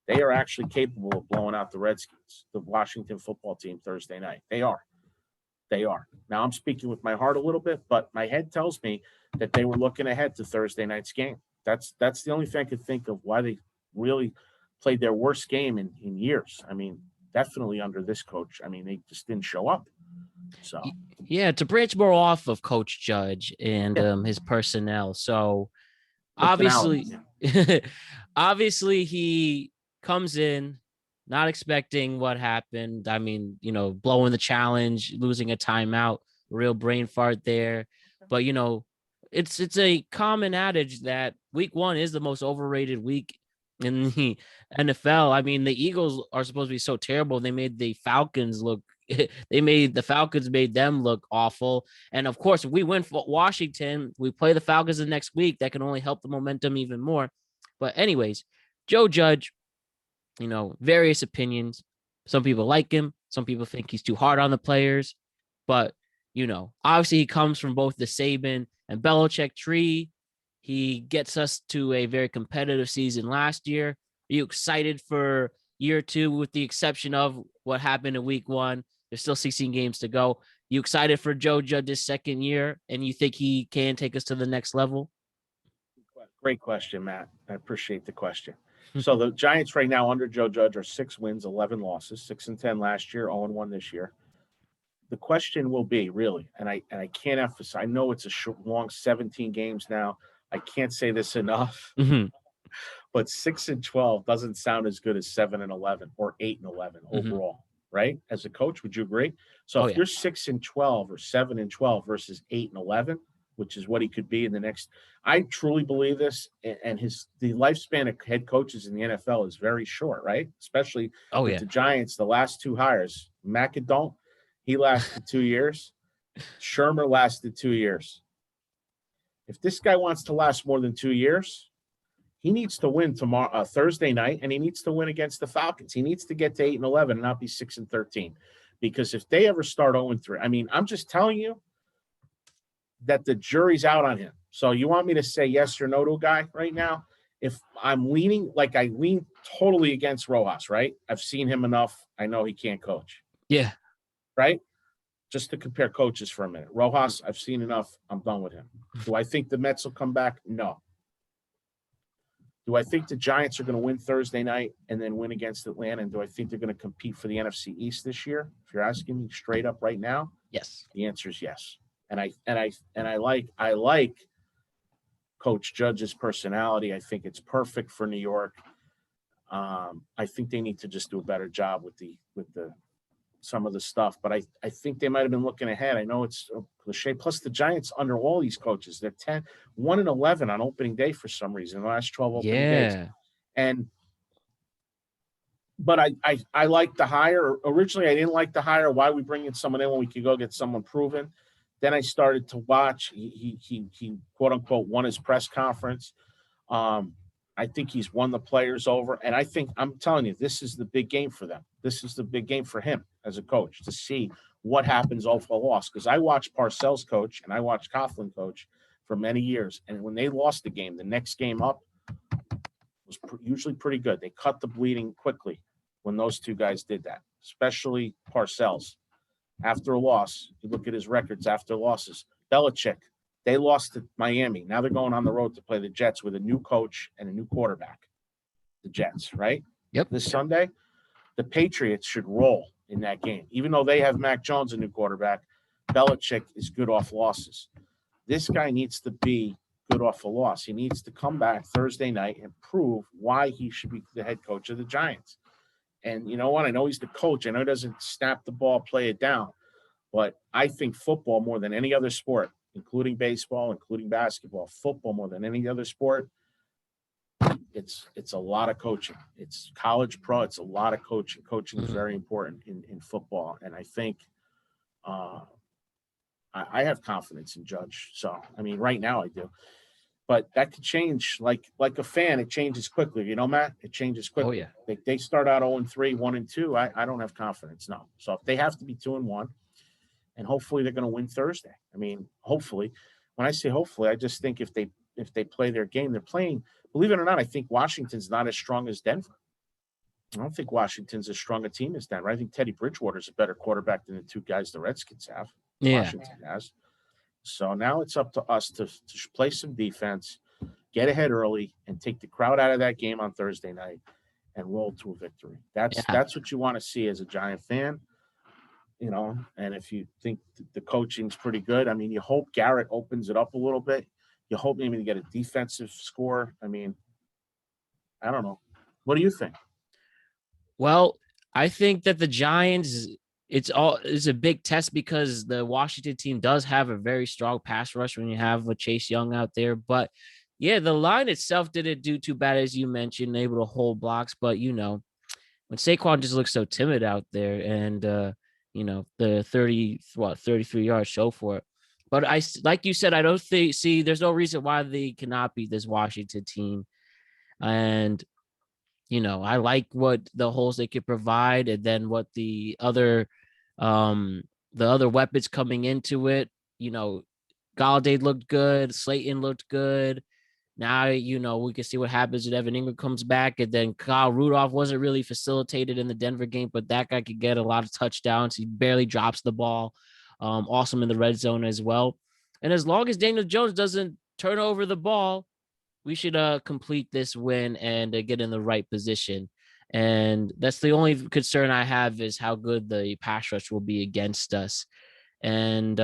they are actually capable of blowing out the Redskins, the Washington football team Thursday night. They are. Now I'm speaking with my heart a little bit, but my head tells me that they were looking ahead to Thursday night's game. That's the only thing I could think of why they really played their worst game in years. I mean, definitely under this coach. I mean, they just didn't show up. So to branch more off of Coach Judge and his personnel. So obviously he comes in not expecting what happened. I mean, blowing the challenge, losing a timeout, real brain fart there. But it's a common adage that week 1 is the most overrated week in the NFL. I mean, the Eagles are supposed to be so terrible. They made the Falcons made them look awful. And of course, if we win for Washington, we play the Falcons the next week. That can only help the momentum even more. But anyways, Joe Judge, various opinions. Some people like him. Some people think he's too hard on the players. But, obviously he comes from both the Saban and Belichick tree. He gets us to a very competitive season last year. Are you excited for year 2 with the exception of what happened in week 1? There's still 16 games to go. You excited for Joe Judge's second year, and you think he can take us to the next level? Great question, Matt. I appreciate the question. So the Giants right now under Joe Judge are 6 wins, 11 losses, 6-10 last year, 0-1 this year. The question will be really, and I can't emphasize. I know it's a long 17 games now. I can't say this enough. But 6-12 doesn't sound as good as 7-11 or 8-11 overall, right? As a coach, would you agree? So if you're 6-12 or 7-12 versus 8-11, which is what he could be in the next, I truly believe this. And the lifespan of head coaches in the NFL is very short, right? Especially with the Giants, the last 2 hires, McAdoo, he lasted 2 years. Shurmur lasted 2 years. If this guy wants to last more than 2 years, he needs to win tomorrow, Thursday night, and he needs to win against the Falcons. He needs to get to 8-11 and not be 6-13, because if they ever start 0-3, I mean, I'm just telling you that the jury's out on him. So you want me to say yes or no to a guy right now? If I'm leaning, like I lean totally against Rojas, right? I've seen him enough. I know he can't coach. Yeah. Right? Just to compare coaches for a minute. Rojas, I've seen enough. I'm done with him. Do I think the Mets will come back? No. Do I think the Giants are going to win Thursday night and then win against Atlanta? And do I think they're going to compete for the NFC East this year? If you're asking me straight up right now, Yes. the answer is yes. And I like Coach Judge's personality. I think it's perfect for New York. I think they need to just do a better job with the some of the stuff, but I think they might have been looking ahead. I know it's a cliche. Plus, the Giants, under all these coaches, they're 1-11 on opening day for some reason, the last 12 opening days. But I like the hire. Originally, I didn't like the hire. Why are we bringing someone in when we could go get someone proven? Then I started to watch. He quote unquote won his press conference. I think he's won the players over. And I think, I'm telling you, this is the big game for them. This is the big game for him as a coach, to see what happens off a loss. Because I watched Parcells coach and I watched Coughlin coach for many years. And when they lost the game, the next game up was usually pretty good. They cut the bleeding quickly when those two guys did that, especially Parcells. After a loss, you look at his records after losses. Belichick, they lost to Miami. Now they're going on the road to play the Jets with a new coach and a new quarterback. The Jets, right? Yep. This Sunday, the Patriots should roll in that game. Even though they have Mac Jones, a new quarterback, Belichick is good off losses. This guy needs to be good off a loss. He needs to come back Thursday night and prove why he should be the head coach of the Giants. And you know what? I know he's the coach. I know he doesn't snap the ball, play it down. But I think football, more than any other sport, including baseball, including basketball, football more than any other sport, it's a lot of coaching. It's college pro. It's a lot of coaching. Coaching is very important in football. And I think I have confidence in Judge. So, I mean, right now I do. But that could change. Like a fan, it changes quickly. You know, Matt? It changes quickly. Oh, yeah. They start out 0-3, 1-2. I don't have confidence, no. So if they have to be 2-1, and hopefully they're going to win Thursday. I mean, hopefully. When I say hopefully, I just think if they play their game, they're playing. Believe it or not, I think Washington's not as strong as Denver. I don't think Washington's as strong a team as Denver. I think Teddy Bridgewater's a better quarterback than the two guys the Redskins have. Yeah. Washington has. So now it's up to us to play some defense, get ahead early, and take the crowd out of that game on Thursday night and roll to a victory. That's what you want to see as a Giant fan. You know, and if you think the coaching's pretty good, I mean, you hope Garrett opens it up a little bit. You hope maybe to get a defensive score. I mean, I don't know. What do you think? Well, I think that the Giants, it's a big test because the Washington team does have a very strong pass rush when you have a Chase Young out there. But yeah, the line itself didn't do too bad, as you mentioned, able to hold blocks. But, you know, when Saquon just looks so timid out there and, you know, the 33 yards show for it. But like you said, I don't see there's no reason why they cannot beat this Washington team. And, you know, I like what the holes they could provide and then what the other weapons coming into it. You know, Galladay looked good. Slayton looked good. Now, you know, we can see what happens when Evan Ingram comes back. And then Kyle Rudolph wasn't really facilitated in the Denver game, but that guy could get a lot of touchdowns. He barely drops the ball. Awesome in the red zone as well. And as long as Daniel Jones doesn't turn over the ball, we should complete this win and get in the right position. And that's the only concern I have is how good the pass rush will be against us. And,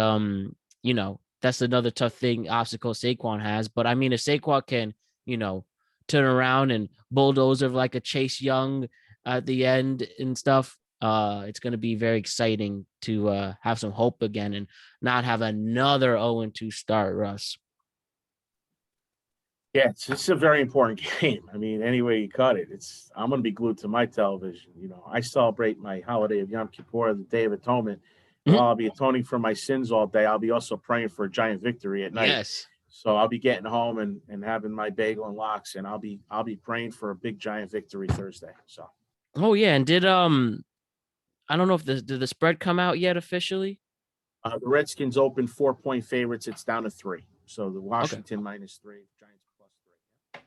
you know, that's another tough obstacle Saquon has. But I mean, if Saquon can, you know, turn around and bulldoze over like a Chase Young at the end and stuff, it's going to be very exciting to have some hope again and not have another 0-2 start, Russ. Yeah, it's a very important game. I mean, any way you cut it, I'm going to be glued to my television. You know, I celebrate my holiday of Yom Kippur, the Day of Atonement. While I'll be atoning for my sins all day, I'll be also praying for a Giant victory at night. Yes. So I'll be getting home and having my bagel and lox, and I'll be praying for a big Giant victory Thursday. So. Oh yeah, and did I don't know if did the spread come out yet officially? The Redskins opened 4-point favorites. It's down to 3. So the Washington -3, Giants +3.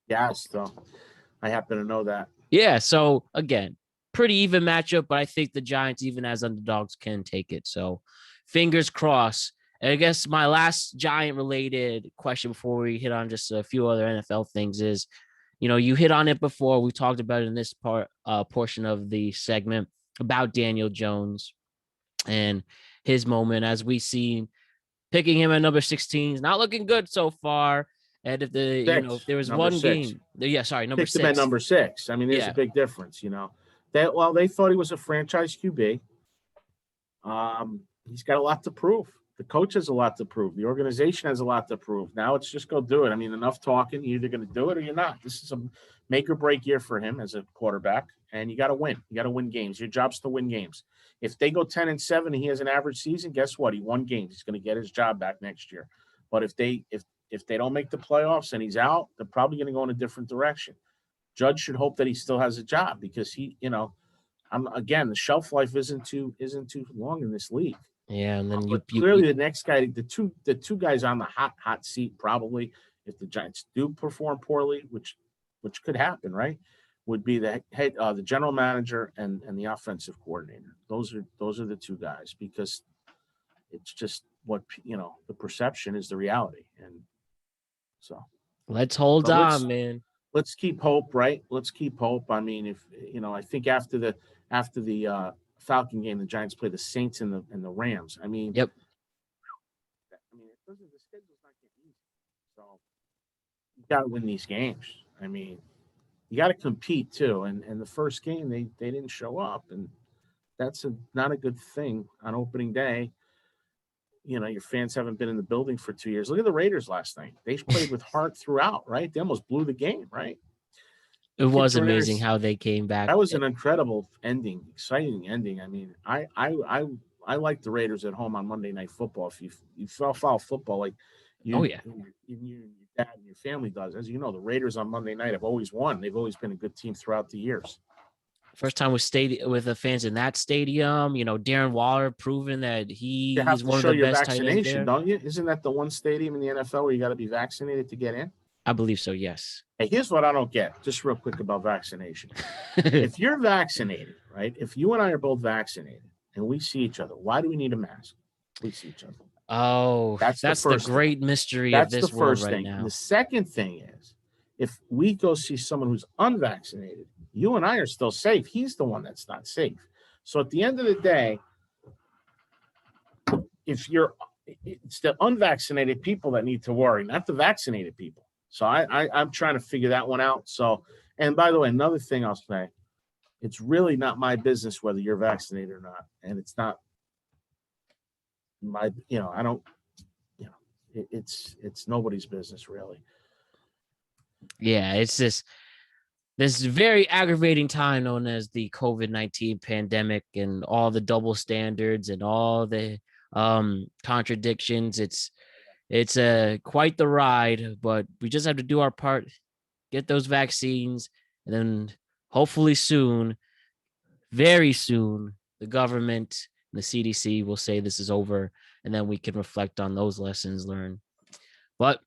Yeah, so I happen to know that. Yeah. So again, pretty even matchup, but I think the Giants, even as underdogs, can take it. So fingers crossed. And I guess my last Giant related question before we hit on just a few other NFL things is, you hit on it before. We talked about it in this portion of the segment about Daniel Jones and his moment, as we see picking him at number 16 is not looking good so far. And if if there was one game, number picked him at number 6. I mean, there's a big difference, they thought he was a franchise QB. He's got a lot to prove. The coach has a lot to prove. The organization has a lot to prove. Now it's just go do it. I mean, enough talking. You're either going to do it or you're not. This is a make or break year for him as a quarterback, and you got to win. You got to win games. Your job's to win games. If they go 10-7 and he has an average season, guess what? He won games. He's going to get his job back next year. But if they don't make the playoffs and he's out, they're probably going to go in a different direction. Judge should hope that he still has a job because the shelf life isn't too long in this league. Yeah, and then clearly the next guy, the two guys on the hot seat, probably if the Giants do perform poorly, which could happen, right, would be the head, the general manager and the offensive coordinator. Those are the two guys, because it's just what the perception is the reality, and so let's hold on, man. Let's keep hope, right? Let's keep hope. I mean, if I think after the Falcon game, the Giants play the Saints and the Rams. I mean, yep. I mean, the schedule's not getting easy, so you got to win these games. I mean, you got to compete too. And the first game they didn't show up, and that's not a good thing on opening day. Your fans haven't been in the building for 2 years. Look at the Raiders last night. They played with heart throughout, right? They almost blew the game, right? It was amazing how they came back. That was an incredible ending, exciting ending. I mean, I like the Raiders at home on Monday Night Football. If you follow football like your dad and your family does, as you know, the Raiders on Monday night have always won. They've always been a good team throughout the years. First time with the fans in that stadium, Darren Waller proving that he's one of the best tight ends there. Don't you? Isn't that the one stadium in the NFL where you got to be vaccinated to get in? I believe so, yes. Hey, here's what I don't get, just real quick about vaccination. If you're vaccinated, right? If you and I are both vaccinated and we see each other, why do we need a mask? We see each other. Oh, that's the great mystery of this world right now. And the second thing is, if we go see someone who's unvaccinated, you and I are still safe. He's the one that's not safe. So at the end of the day, it's the unvaccinated people that need to worry, not the vaccinated people. So I'm trying to figure that one out. So, and by the way, another thing I'll say, it's really not my business whether you're vaccinated or not. And it's not my, I don't, it's nobody's business really. Yeah, it's this very aggravating time known as the COVID-19 pandemic, and all the double standards and all the contradictions. It's quite the ride, but we just have to do our part, get those vaccines, and then hopefully soon, very soon, the government and the CDC will say this is over, and then we can reflect on those lessons learned. But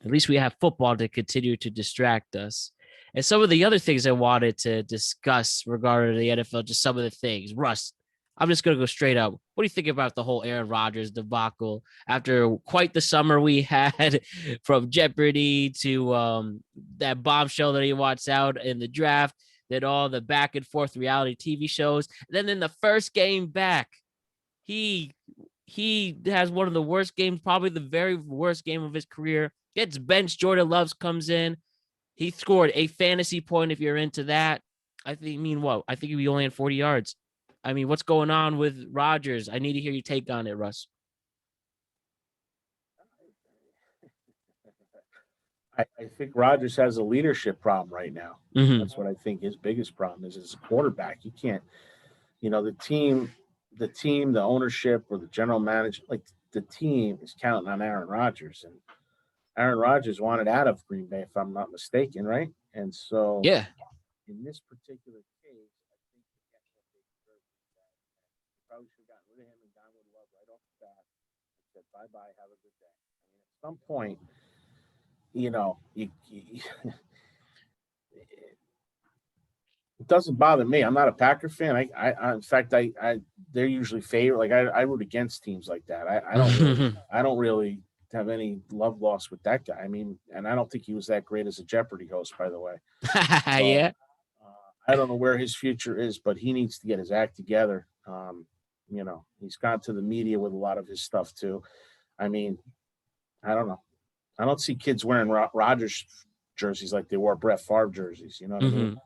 at least we have football to continue to distract us. And some of the other things I wanted to discuss regarding the NFL, just some of the things. Russ, I'm just going to go straight up. What do you think about the whole Aaron Rodgers debacle after quite the summer we had, from Jeopardy to that bombshell that he wants out in the draft, then all the back and forth reality TV shows. And then in the first game back, he has one of the worst games, probably the very worst game of his career. Gets benched. Jordan Love comes in. He scored a fantasy point, if you're into that. I think he only had 40 yards. I mean, what's going on with Rodgers? I need to hear your take on it, Russ. I think Rodgers has a leadership problem right now. Mm-hmm. That's what I think his biggest problem is as a quarterback. You can't, the team, the ownership, or the general manager, like the team is counting on Aaron Rodgers, and Aaron Rodgers wanted out of Green Bay, if I'm not mistaken, right? And so, yeah, in this particular case, I think they probably should have gotten rid of him and gone with Love right off the bat and said, bye-bye, have a good day. I mean, at some point, it doesn't bother me. I'm not a Packer fan. In fact, they're usually favored. Like I root against teams like that. I don't really have any love lost with that guy. I mean, and I don't think he was that great as a Jeopardy host, by the way. So, Yeah. I don't know where his future is, but he needs to get his act together. He's gone to the media with a lot of his stuff too. I mean, I don't know. I don't see kids wearing Rodgers jerseys like they wore Brett Favre jerseys. You know what I mean?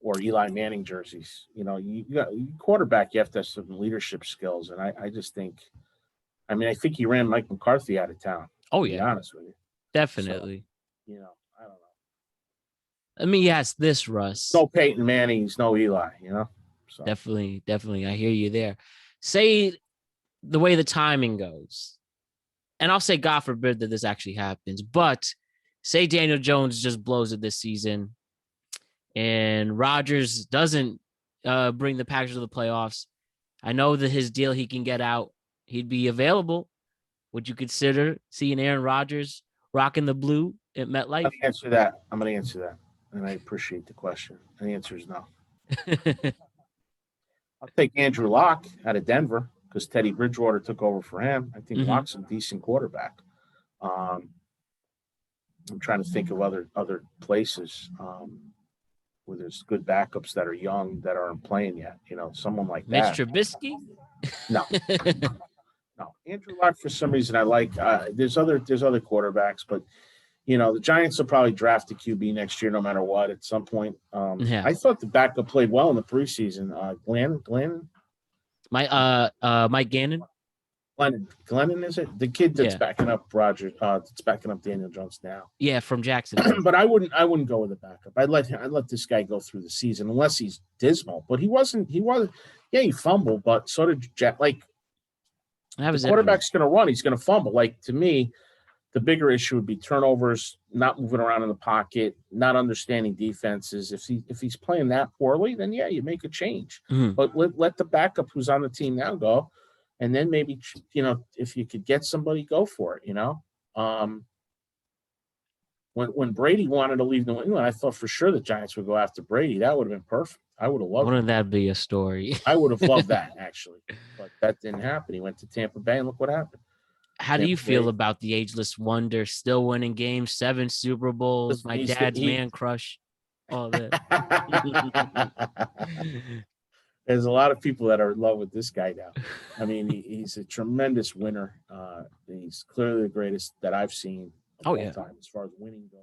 Or Eli Manning jerseys. You got quarterback. You have to have some leadership skills, and I just think. I mean, I think he ran Mike McCarthy out of town. Oh to be honest with you, definitely. So, I don't know. Let me ask this, Russ. No Peyton Manning's, no Eli. So. Definitely. I hear you there. Say the way the timing goes, and I'll say God forbid that this actually happens, but say Daniel Jones just blows it this season, and Rodgers doesn't bring the Packers to the playoffs. I know that his deal, he can get out. He'd be available. Would you consider seeing Aaron Rodgers rocking the blue at MetLife? I'm going to answer that. And I appreciate the question. And the answer is no. I'll take Andrew Luck out of Denver because Teddy Bridgewater took over for him. I think Luck's a decent quarterback. I'm trying to think of other places where there's good backups that are young that aren't playing yet. Someone like that. Mitch Trubisky? No. No. Andrew Luck, for some reason, I like. There's other quarterbacks, but the Giants will probably draft a QB next year, no matter what. At some point, I thought the backup played well in the preseason. Glennon, Mike Gannon. Glennon, is it the kid that's backing up Roger? That's backing up Daniel Jones now. Yeah, from Jackson. But I wouldn't go with a backup. I'd let this guy go through the season unless he's dismal. But he wasn't. Yeah, he fumbled, but so did Jack. Like the quarterback's going to run. He's going to fumble. Like to me. The bigger issue would be turnovers, not moving around in the pocket, not understanding defenses. If he's playing that poorly, then you make a change. But let the backup who's on the team now go, and then maybe if you could get somebody, go for it. When Brady wanted to leave New England, I thought for sure the Giants would go after Brady. That would have been perfect. I would have loved. Wouldn't that be a story? I would have loved that actually, but that didn't happen. He went to Tampa Bay, and look what happened. How do you feel about the ageless wonder still winning games, 7 Super Bowls, my dad's man crush, all that? There's a lot of people that are in love with this guy now. I mean, he's a tremendous winner. He's clearly the greatest that I've seen of all time as far as winning goes.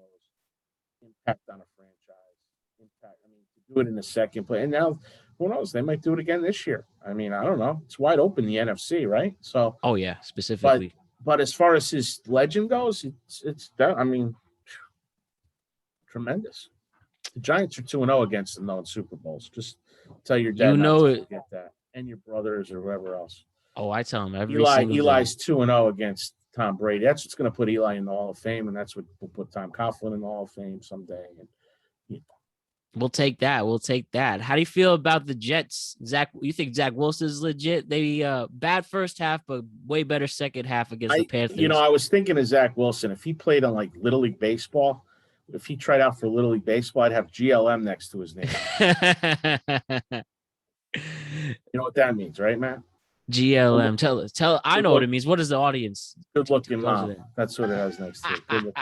Impact on a franchise. Impact. I mean, to do it in the second play. And now, who knows? They might do it again this year. I mean, I don't know. It's wide open, the NFC, right? So. Oh, yeah, specifically. But as far as his legend goes, it's tremendous. The Giants are 2-0 against them, though, in Super Bowls. Just tell your dad to get that, and your brothers or whoever else. Oh, I tell him every Eli's 2-0 against Tom Brady. That's what's going to put Eli in the Hall of Fame, and that's what will put Tom Coughlin in the Hall of Fame someday. And we'll take that. How do you feel about the Jets, Zach? You think Zach Wilson's legit? They bad first half, but way better second half against the Panthers. I was thinking of Zach Wilson. If he played on like Little League Baseball, if he tried out for Little League Baseball, I'd have GLM next to his name. You know what that means, right, Matt? GLM. Tell. I know what it means. What is the audience? Good looking mom. That's what it has next to it.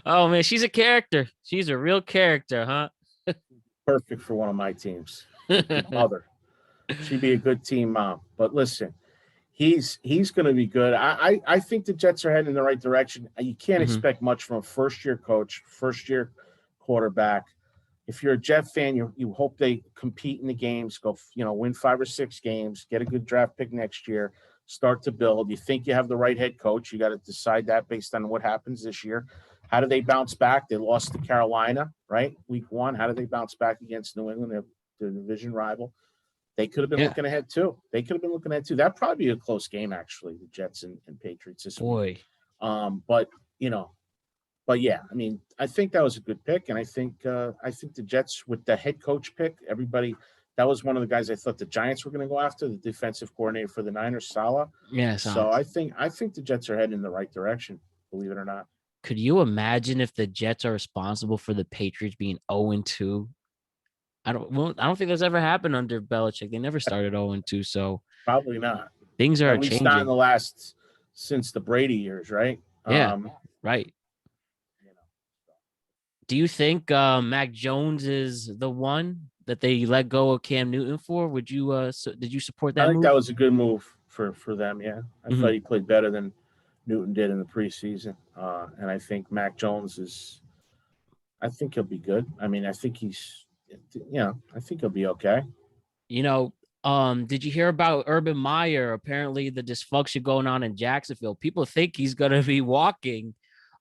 Oh man, she's a character. She's a real character, huh? Perfect for one of my teams. Mother. She'd be a good team mom. But listen, he's going to be good. I think the Jets are heading in the right direction. You can't expect much from a first-year coach, first-year quarterback. If you're a Jet fan, you hope they compete in the games, go, win 5 or 6 games, get a good draft pick next year, start to build. You think you have the right head coach. You got to decide that based on what happens this year. How do they bounce back? They lost to Carolina, right? Week 1. How do they bounce back against New England, their division rival? They could have been looking ahead, too. That'd probably be a close game, actually, the Jets and Patriots this week. But yeah, I mean, I think that was a good pick. And I think the Jets, with the head coach pick, everybody, that was one of the guys I thought the Giants were going to go after, the defensive coordinator for the Niners, Saleh. Yeah. So I think the Jets are heading in the right direction, believe it or not. Could you imagine if the Jets are responsible for the Patriots being 0-2? I don't think that's ever happened under Belichick. They never started 0-2, so probably not. Things are at least changing. not in the last since the Brady years, right? Yeah, right. You know, Do you think Mac Jones is the one that they let go of Cam Newton for? Would you did you support I that think move? that was a good move for them. Yeah, I Hmm. thought he played better than Newton did in the preseason, and I think Mac Jones is. I think he'll be good. I mean, I think he's. I think he'll be okay. You know, did you hear about Urban Meyer? Apparently, the dysfunction going on in Jacksonville. People think he's gonna be walking.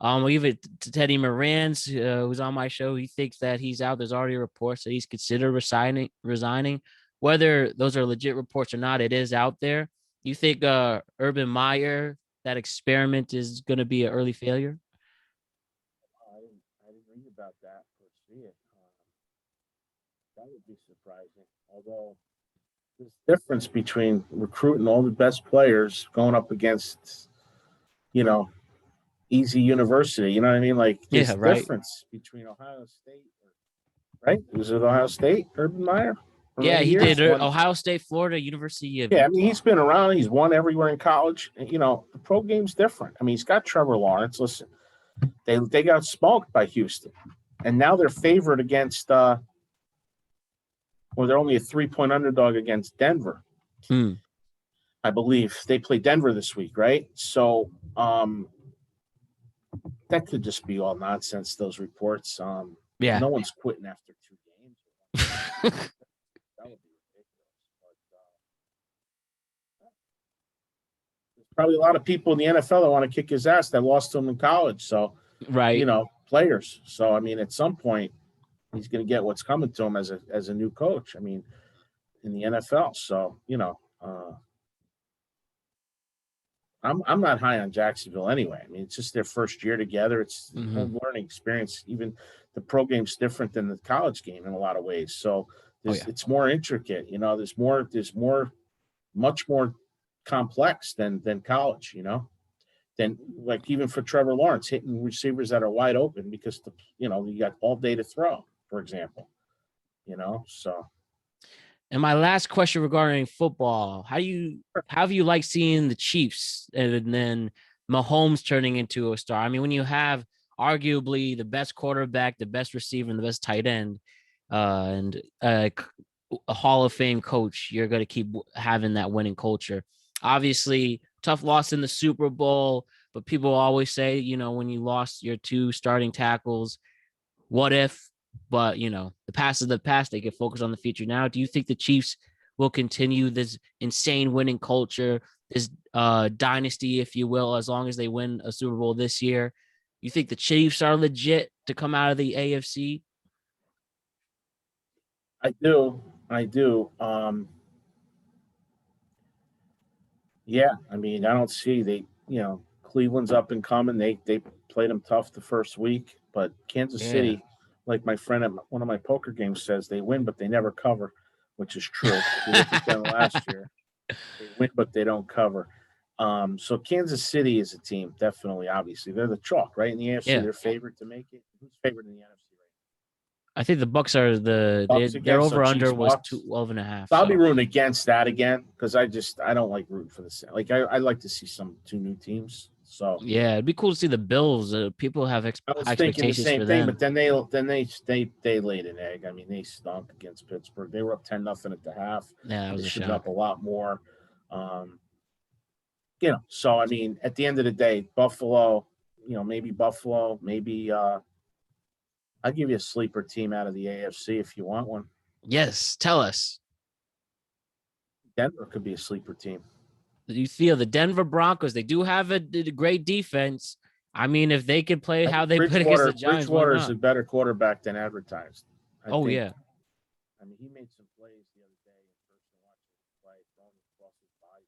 Even Teddy Moran's, who's on my show, he thinks that he's out. There's already reports that he's considered resigning. Whether those are legit reports or not, it is out there. You think Urban Meyer, that experiment is gonna be an early failure? I didn't read about that or see it. That would be surprising. Although there's a difference between recruiting all the best players going up against, you know, easy university. You know what I mean? Like there's Yeah, a right. difference between Ohio State, right? Was it Ohio State, Urban Meyer, for Yeah, many he years? did One, Ohio State, Florida, University of yeah. I mean, Utah. he's been around. He's won everywhere in college. And, the pro game's different. I mean, he's got Trevor Lawrence. Listen, they got smoked by Houston, and now they're favored against. Or they're only a 3-point underdog against Denver. Hmm. I believe they play Denver this week, right? So that could just be all nonsense. Those reports. Yeah. No one's quitting after 2 games. That would be ridiculous. But there's probably a lot of people in the NFL that want to kick his ass that lost to him in college. So Right. players. So I mean, at some point, he's going to get what's coming to him as a new coach. I mean, in the NFL. So I'm not high on Jacksonville anyway. I mean, it's just their first year together. It's a Hmm. whole learning experience. Even the pro game's different than the college game in a lot of ways. So Oh yeah. it's more intricate. There's much more complex than college. Than like even for Trevor Lawrence hitting receivers that are wide open because you got all day to throw, for example. So And my last question regarding football: how have you liked seeing the Chiefs and then Mahomes turning into a star? I mean, when you have arguably the best quarterback, the best receiver, and the best tight end, and a Hall of Fame coach, you're going to keep having that winning culture. Obviously, tough loss in the Super Bowl, but people always say, when you lost your two starting tackles, what if? But the past is the past. They can focus on the future now. Do you think the Chiefs will continue this insane winning culture, this dynasty, if you will, as long as they win a Super Bowl this year? You think the Chiefs are legit to come out of the AFC? I do. I do. Yeah, I mean, I don't see Cleveland's up and coming. They played them tough the first week, but Kansas Yeah. City, like my friend at one of my poker games says, they win but they never cover, which is true. If you look at them last year, they win but they don't cover. So Kansas City is a team, definitely. Obviously, they're the chalk, right? In the AFC, Yeah. they're favored to make it. Who's favored in the NFC right I think the Bucks are now? Bucks their against over under Chiefs. was Bucks. 12 and a half. So I'll be So rooting against that again because I don't like rooting for the like I like to see two new teams. So yeah, it'd be cool to see the Bills. People have I high was thinking the expectations same for thing, but them. then they laid an egg. I mean, they stunk against Pittsburgh. They were up 10-0 at the half. Yeah, that They was a should have been up shock. a lot more. Um, so I mean, at the end of the day, Buffalo, maybe Buffalo, maybe I'll give you a sleeper team out of the AFC if you want one. Yes, tell us. Denver could be a sleeper team. You feel the Denver Broncos? They do have a great defense. I mean, if they could play I how think they played against the Giants, why Bridgewater is not? a better quarterback than advertised. I Oh think. yeah, I mean, he made some plays the other day in person watching him play, throwing across his body,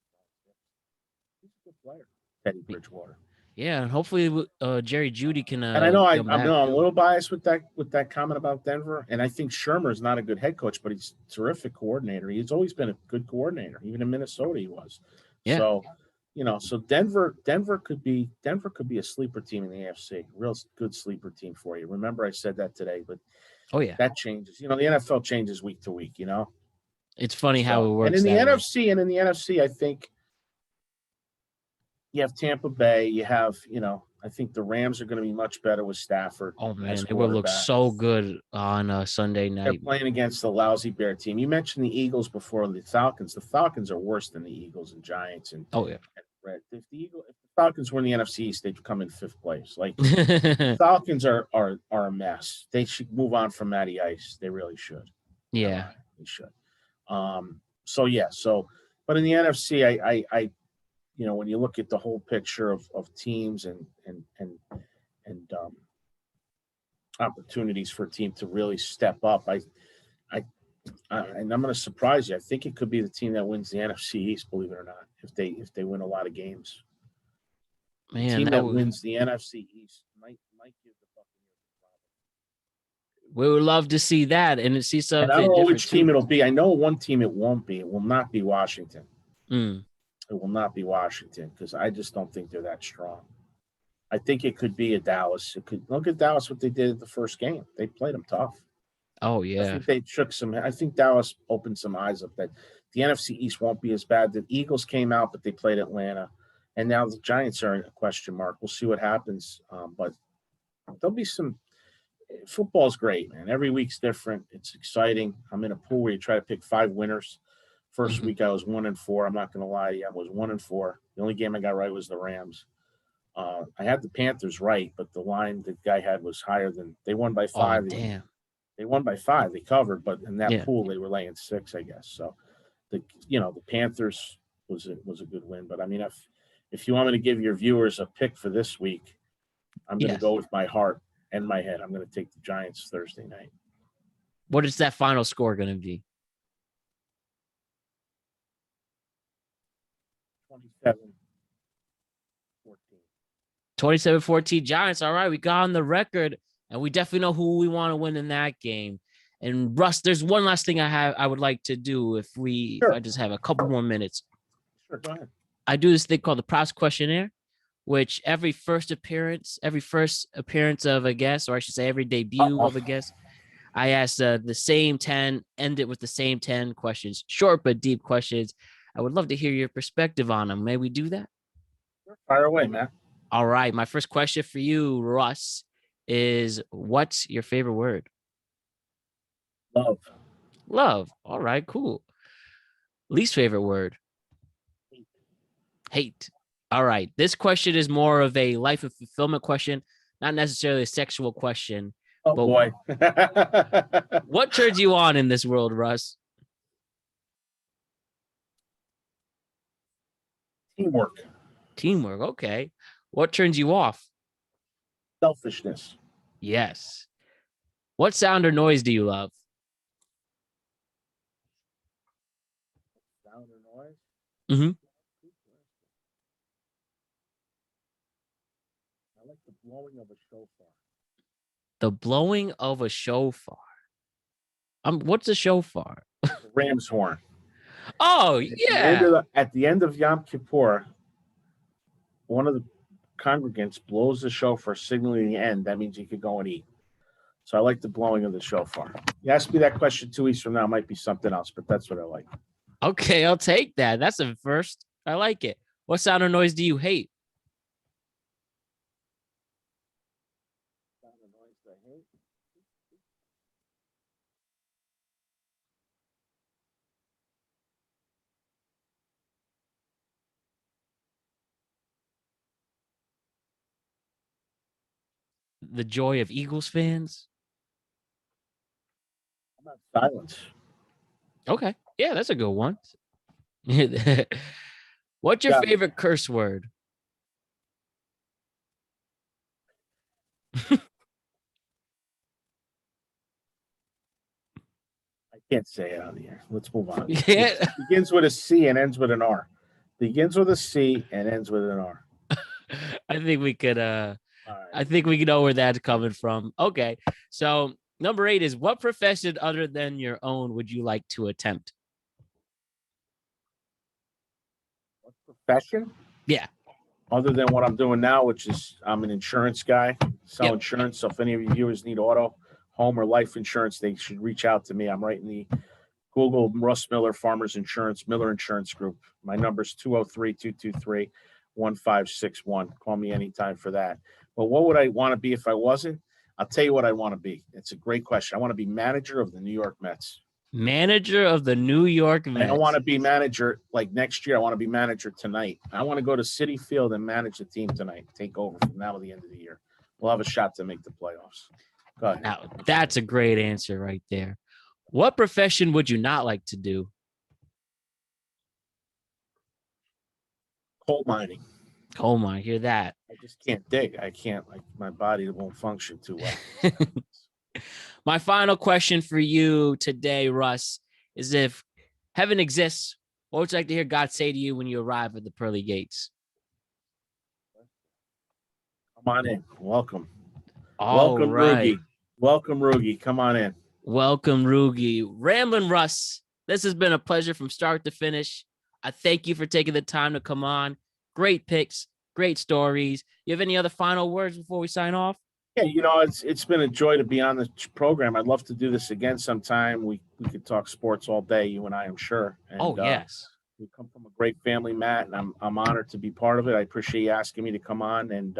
he's a good player, Teddy Bridgewater. yeah, and hopefully Jerry Judy can And I know come I'm back a too. little biased with that comment about Denver, and I think Shermer is not a good head coach, but he's a terrific coordinator. He's always been a good coordinator, even in Minnesota he was. Yeah. So, so Denver could be a sleeper team in the AFC, real good sleeper team for you. Remember I said that today, but Oh yeah. that changes. The NFL changes week to week. It's funny how So, it and works in the that way. NFC, I think you have Tampa Bay. You have, I think the Rams are going to be much better with Stafford. Oh man, it will look so good on Sunday They're night. playing against the lousy Bear team. You mentioned the Eagles before the Falcons. The Falcons are worse than the Eagles and Giants. And Oh yeah. if the Falcons were in the NFC East, they'd come in 5th place. Like the Falcons are a mess. They should move on from Matty Ice. They really should. Yeah. They should. But in the NFC, I when you look at the whole picture of teams and opportunities for a team to really step up, and I'm going to surprise you. I think it could be the team that wins the NFC East, believe it or not, if they win a lot of games. Man, the team that wins the NFC East might give the Buccaneers a problem. We would love to see that and see something. And I don't know which team it'll be. I know one team it won't be. It will not be Washington. It will not be Washington because I just don't think they're that strong. I think it could be a Dallas. It could look at Dallas what they did at the first game. They played them tough. Oh yeah. I think they shook some. I think Dallas opened some eyes up that the NFC East won't be as bad. The Eagles came out, but they played Atlanta, and now the Giants are a question mark. We'll see what happens. But there'll be some. Football's great, man. Every week's different. It's exciting. I'm in a pool where you try to pick 5 winners. First week I was 1-4. I'm not going to lie to you. I was 1-4. The only game I got right was the Rams. I had the Panthers right, but the line the guy had was higher than they won by 5. Oh, damn. They won by 5. They covered, but in that pool they were laying 6, I guess. So the Panthers was a good win. But I mean, if you want me to give your viewers a pick for this week, I'm going to go with my heart and my head. I'm going to take the Giants Thursday night. What is that final score going to be? 27-14 Giants. All right, we got on the record, and we definitely know who we want to win in that game. And Russ, there's one last thing I would like to do if I just have a couple more minutes. Sure, go ahead. I do this thing called the Props Questionnaire, which every first appearance of a guest, or I should say every debut of a guest, I ask the same 10, end it with the same 10 questions, short but deep questions. I would love to hear your perspective on them. May we do that? Fire away, man. All right. My first question for you, Russ, is what's your favorite word? Love. Love. All right, cool. Least favorite word? Hate. All right. This question is more of a life of fulfillment question, not necessarily a sexual question. Oh, boy. What turns you on in this world, Russ? Teamwork. Okay. What turns you off? Selfishness. Yes. What sound or noise do you love? Sound or noise? Mm-hmm. I like the blowing of a shofar. The blowing of a shofar. What's a shofar? The ram's horn. Oh, yeah. At the end of Yom Kippur, one of the congregants blows the shofar, signaling the end. That means you could go and eat. So I like the blowing of the shofar. You ask me that question 2 weeks from now, it might be something else, but that's what I like. Okay, I'll take that. That's a first. I like it. What sound or noise do you hate? Sound or noise I hate? The joy of Eagles fans? How about silence? Okay. Yeah, that's a good one. What's your favorite curse word? I can't say it on the air. Let's move on. Yeah. It begins with a C and ends with an R. Begins with a C and ends with an R. I think we could right. I think we know where that's coming from. Okay. So number 8 is what profession other than your own would you like to attempt? What profession? Yeah. Other than what I'm doing now, which is I'm an insurance guy, sell insurance. So if any of you viewers need auto, home, or life insurance, they should reach out to me. I'm right in the Google Russ Miller Farmers Insurance, Miller Insurance Group. My number is 203-223-1030. 1561. Call me anytime for that. But what would I want to be if I wasn't? I'll tell you what I want to be. It's a great question. I want to be manager of the New York Mets. Manager of the New York Mets. I don't want to be manager like next year. I want to be manager tonight. I want to go to Citi Field and manage the team tonight. Take over from now to the end of the year. We'll have a shot to make the playoffs. Go ahead. Now, that's a great answer right there. What profession would you not like to do? Coal mining. Coal mine, hear that. I just can't dig. I can't, like, my body won't function too well. My final question for you today, Russ, is if heaven exists, what would you like to hear God say to you when you arrive at the pearly gates? Come on in. Welcome. Welcome, Rugi. Welcome, Rugi. Come on in. Welcome, Rugi. Ramblin Russ, this has been a pleasure from start to finish. I thank you for taking the time to come on. Great picks, great stories. You have any other final words before we sign off? Yeah, it's been a joy to be on the program. I'd love to do this again sometime. We could talk sports all day, you and I, I'm sure. And, yes. We come from a great family, Matt, and I'm honored to be part of it. I appreciate you asking me to come on. And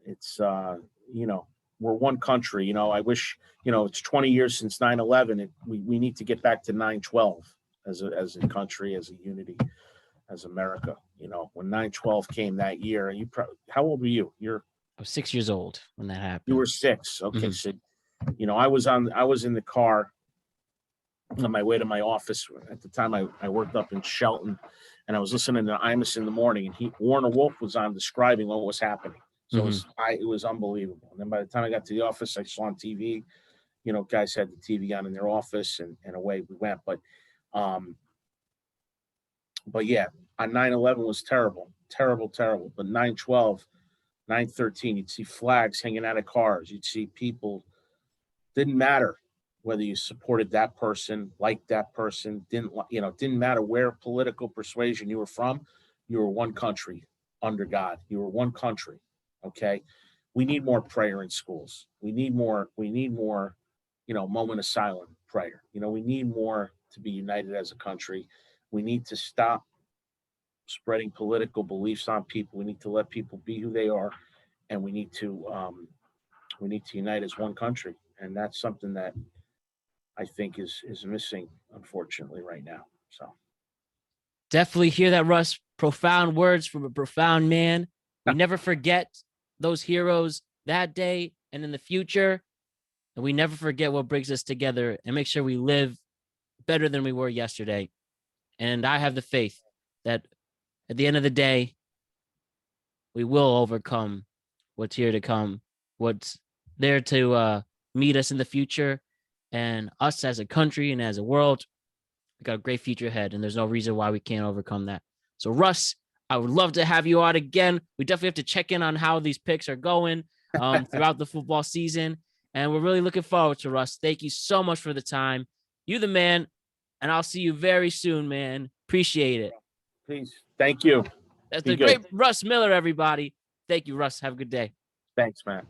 it's we're one country. I wish it's 20 years since 9/11. We need to get back to 9/12 as a country, as a unity, as America. When 9/12 came that year, how old were you? I was 6 years old when that happened. You were 6. Okay. Mm-hmm. So, I was in the car on my way to my office. At the time I worked up in Shelton, and I was listening to Imus in the morning, and Warner Wolf was on describing what was happening. So it was unbelievable. And then by the time I got to the office, I saw on TV, guys had the TV on in their office, and away we went. But yeah, on 9/11 was terrible. But 9/12, 9/13, you'd see flags hanging out of cars. You'd see people. Didn't matter whether you supported that person, liked that person, didn't matter where political persuasion you were from. You were one country under God. You were one country. Okay. We need more prayer in schools. We need more, moment of silent prayer. We need more to be united as a country. We need to stop spreading political beliefs on people. We need to let people be who they are, and we need to unite as one country. And that's something that I think is missing, unfortunately, right now. So definitely hear that, Russ. Profound words from a profound man. We never forget those heroes that day and in the future. And we never forget what brings us together, and make sure we live better than we were yesterday. And I have the faith that at the end of the day, we will overcome what's here to come, what's there to meet us in the future. And us as a country and as a world, we got a great future ahead, and there's no reason why we can't overcome that. So, Russ, I would love to have you on again. We definitely have to check in on how these picks are going throughout the football season. And we're really looking forward to Russ. Thank you so much for the time. You the man, and I'll see you very soon, man. Appreciate it. Please. Thank you. That's the great Russ Miller, everybody. Thank you, Russ. Have a good day. Thanks, man.